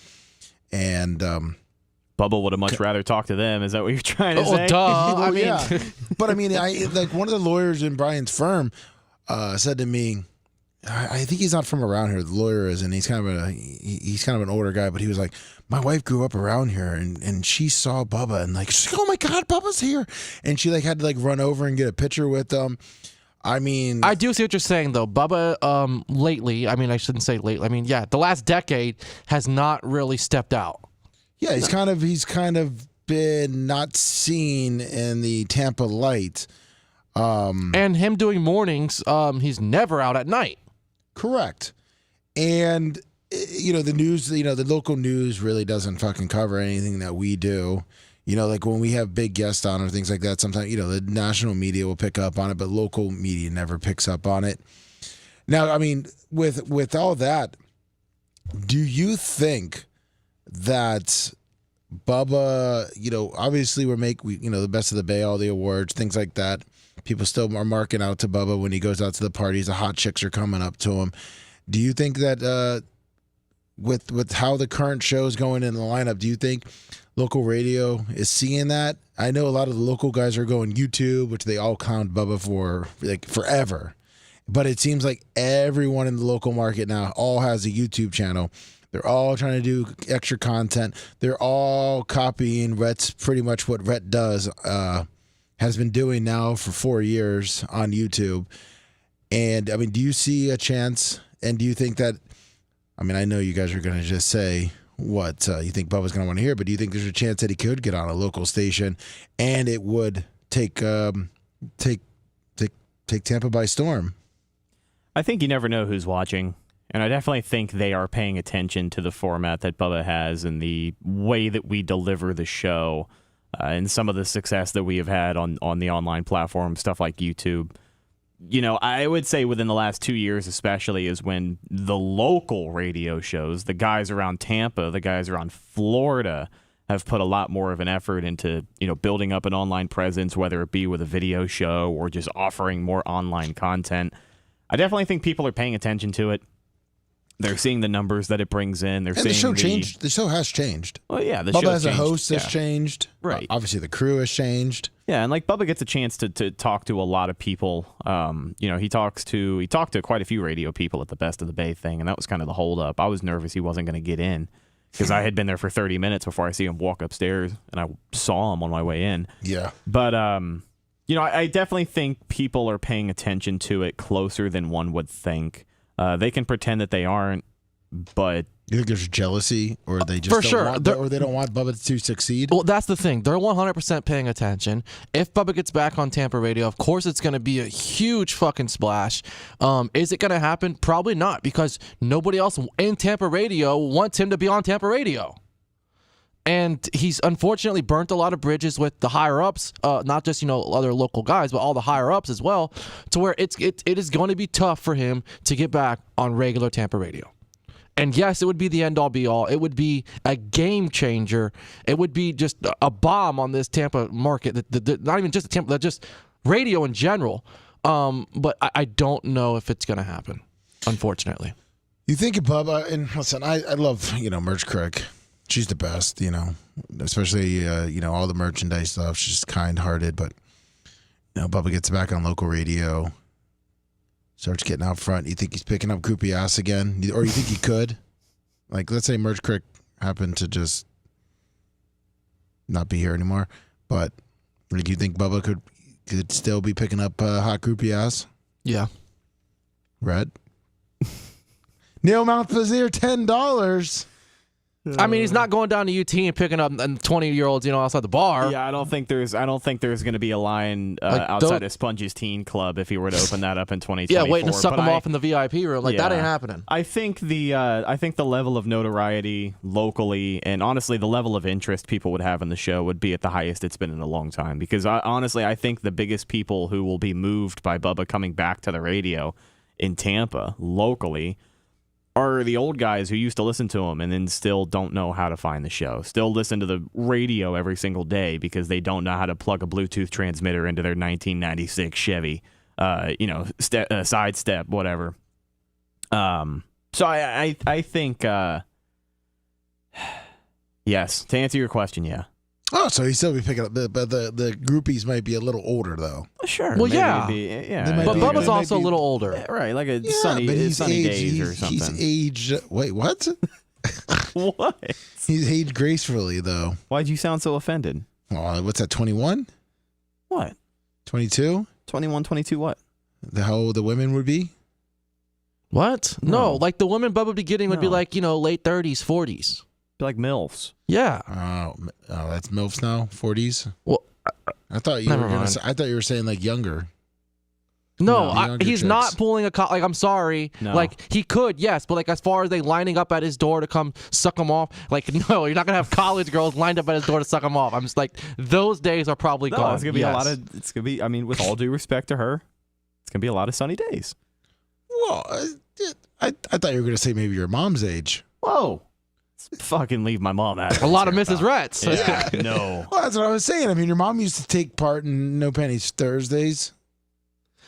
And Bubba would have much rather talked to them. Is that what you're trying to say? Duh. Yeah. But I mean, like one of the lawyers in Brian's firm said to me, I think he's not from around here. The lawyer is, and he's kind of an older guy. But he was like, my wife grew up around here, and she saw Bubba, and like, she's like, oh my God, Bubba's here, and she like had to like run over and get a picture with them. I mean, I do see what you're saying though, Bubba. Lately, I mean, I shouldn't say lately. I mean, yeah, the last decade has not really stepped out. Yeah, he's kind of been not seen in the Tampa light. And him doing mornings, he's never out at night. Correct. And, the news, the local news really doesn't fucking cover anything that we do. Like when we have big guests on or things like that, sometimes, the national media will pick up on it, but local media never picks up on it. Now, I mean, with all that, do you think that Bubba, obviously we the Best of the Bay, all the awards, things like that. People still are marking out to Bubba when he goes out to the parties. The hot chicks are coming up to him. Do you think that with how the current show is going in the lineup, do you think local radio is seeing that? I know a lot of the local guys are going YouTube, which they all clowned Bubba for like forever. But it seems like everyone in the local market now all has a YouTube channel. They're all trying to do extra content. They're all copying Rhett's, pretty much what Rhett does, has been doing now for 4 years on YouTube. And, I mean, do you see a chance, and do you think that, I mean, I know you guys are going to just say what you think Bubba's going to want to hear, but do you think there's a chance that he could get on a local station and it would take Tampa by storm? I think you never know who's watching. And I definitely think they are paying attention to the format that Bubba has and the way that we deliver the show and some of the success that we have had on the online platform, stuff like YouTube. I would say within the last 2 years especially is when the local radio shows, the guys around Tampa, the guys around Florida, have put a lot more of an effort into, building up an online presence, whether it be with a video show or just offering more online content. I definitely think people are paying attention to it. They're seeing the numbers that it brings in. They're And seeing the show changed. The show has changed. Well, yeah, the Bubba show as a changed. host has Yeah. changed. Right. Obviously, the crew has changed. Yeah, and like Bubba gets a chance to talk to a lot of people. He talked to quite a few radio people at the Best of the Bay thing, and that was kind of the holdup. I was nervous he wasn't going to get in because I had been there for 30 minutes before I see him walk upstairs, and I saw him on my way in. Yeah. But I definitely think people are paying attention to it closer than one would think. They can pretend that they aren't, but You think there's jealousy, or they just For don't sure. want, or they don't want Bubba to succeed? Well, that's the thing. They're 100% paying attention. If Bubba gets back on Tampa radio, of course it's going to be a huge fucking splash. Is it going to happen? Probably not, because nobody else in Tampa radio wants him to be on Tampa radio. And he's unfortunately burnt a lot of bridges with the higher-ups, not just, other local guys, but all the higher-ups as well, to where it is going to be tough for him to get back on regular Tampa radio. And yes, it would be the end-all, be-all. It would be a game changer. It would be just a bomb on this Tampa market. Not even just Tampa, just radio in general. But I don't know if it's going to happen, unfortunately. You think of Bubba, and listen, I love, Merch Crick. She's the best, especially, all the merchandise stuff. She's kind-hearted, but, Bubba gets back on local radio, starts getting out front. You think he's picking up groupie ass again? Or you think he could? Like, let's say Merch Crick happened to just not be here anymore, but like, you think Bubba could still be picking up hot groupie ass? Yeah. Red? Neil Mountplaisir, $10. I mean, he's not going down to UT and picking up 20-year-olds, outside the bar. yeah, I don't think there's going to be a line outside of Sponge's Teen Club if he were to open that up in 2024. Yeah, waiting to suck But him off in the VIP room. Like, that ain't happening. I think the level of notoriety locally, and honestly the level of interest people would have in the show, would be at the highest it's been in a long time. Because I think the biggest people who will be moved by Bubba coming back to the radio in Tampa locally are the old guys who used to listen to him and then still don't know how to find the show. Still listen to the radio every single day because they don't know how to plug a Bluetooth transmitter into their 1996 Chevy, sidestep, whatever. So I think, yes, to answer your question, yeah. Oh, so he'd still be picking up, but the groupies might be a little older, though. Sure. Well, maybe yeah. yeah. They might But be- Bubba's they might also a be- little older. Right, like a Yeah, sunny but he's days or something. He's aged. Wait, what? What? He's aged gracefully, though. Why'd you sound so offended? Oh, what's that? 21, What? 22? 21, 22 what? How old the women would be? What? No, like the woman Bubba would be getting would be No. like, late 30s, 40s. Be like MILFs. Yeah. Oh, that's MILFs now, 40s. Well, I thought you never were gonna. mind. I thought you were saying like younger. No, No, younger he's chicks. not pulling a like, I'm sorry. No. Like, he could, yes, but like as far as they lining up at his door to come suck him off, like, no, you're not going to have college girls lined up at his door to suck him off. I'm just like, those days are probably No, gone. it's gonna be Yes. it's gonna be. I mean, with all due respect to her, it's gonna be a lot of sunny days. Well, I thought you were gonna say maybe your mom's age. Whoa! Let's fucking leave my mom out. A lot of Mrs. Retz. Yeah, no. Well, that's what I was saying. I mean, your mom used to take part in No Pennies Thursdays.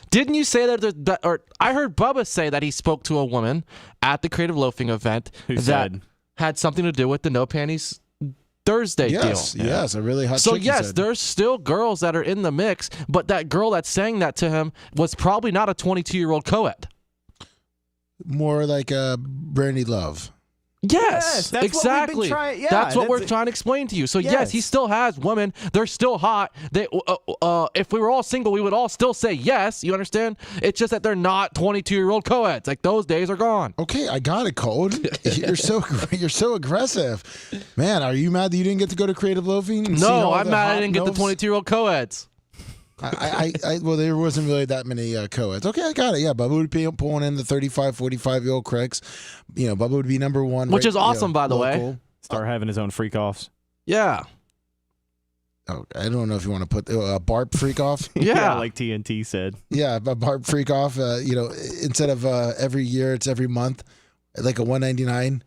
Didn't you say that, or I heard Bubba say that he spoke to a woman at the Creative Loafing event Who that said? had something to do with the No Panties Thursday Yes, deal. yes, a really hot. So chick, he yes, said. there's still girls that are in the mix, but that girl that's saying that to him was probably not a 22-year-old co-ed. more like a Brandy Love. Yes, that's what we've been exactly. trying- yeah, that's what we're that's- trying to explain to you. So yes, Yes. he still has women. They're still hot. They, if we were all single, we would all still say yes. You understand? It's just that they're not 22-year-old co-eds. Like, those days are gone. Okay, I got it, Code. you're so aggressive, man. Are you mad that you didn't get to go to Creative Loafing? and see No, all I'm the mad hot I didn't get the MILFs? 22-year-old co-eds. Well, there wasn't really that many co-eds. Okay, I got it. Yeah, Bubba would be pulling in the 35, 45-year-old cricks. Bubba would be number one. Which right, is awesome, by the way. local. Start having his own freak offs. Yeah. Oh, I don't know if you want to put a Barb freak off. Yeah. like TNT said. Yeah, a Barb freak off. Instead of every year, it's every month, like a $199.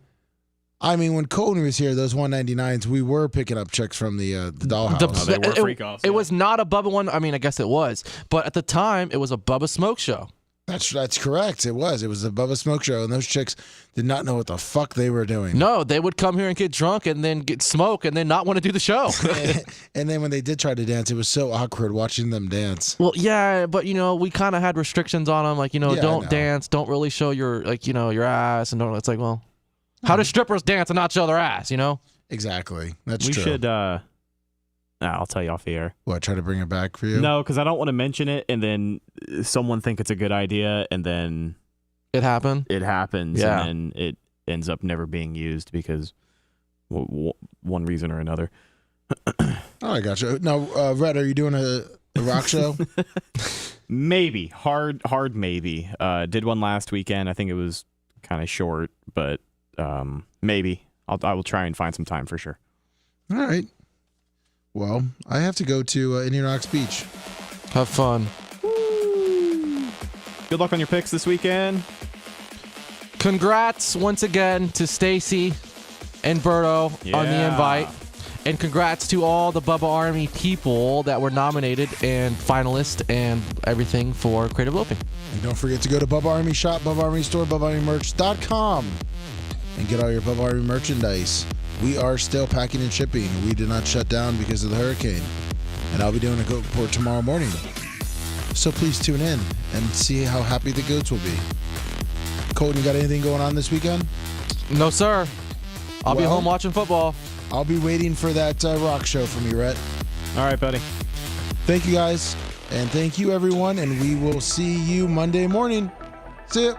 I mean, when Colton was here, those $199s, we were picking up chicks from the dollhouse. they were freak offs, It yeah. was not a Bubba one. I mean, I guess it was. But at the time, it was a Bubba Smoke show. That's correct. It was the Bubba Smoke Show, and those chicks did not know what the fuck they were doing. No, they would come here and get drunk and then get smoke and then not want to do the show. And then when they did try to dance, it was so awkward watching them dance. Well, yeah, but we kind of had restrictions on them, like don't dance, don't really show your your ass, and don't. It's like, well, how do strippers dance and not show their ass? Exactly. That's We true. should. I'll tell you off the air. What? Try to bring it back for you? No, because I don't want to mention it, and then someone think it's a good idea, and then It happened. it happens, Yeah. and then it ends up never being used because one reason or another. Oh, I gotcha. Now, Red, are you doing a rock show? Maybe hard maybe. Did one last weekend. I think it was kind of short, but maybe I will try and find some time for sure. All right. Well, I have to go to Indian Rocks Beach. Have fun. Good luck on your picks this weekend. Congrats once again to Stacy and Berto on the invite. And congrats to all the Bubba Army people that were nominated and finalists and everything for Creative Loafing. And don't forget to go to Bubba Army Shop, Bubba Army Store, BubbaArmyMerch.com and get all your Bubba Army merchandise. We are still packing and shipping. We did not shut down because of the hurricane. And I'll be doing a goat report tomorrow morning. So please tune in and see how happy the goats will be. Colton, you got anything going on this weekend? No, sir. I'll be home watching football. I'll be waiting for that rock show from you, Rhett. All right, buddy. Thank you, guys. And thank you, everyone. And we will see you Monday morning. See ya.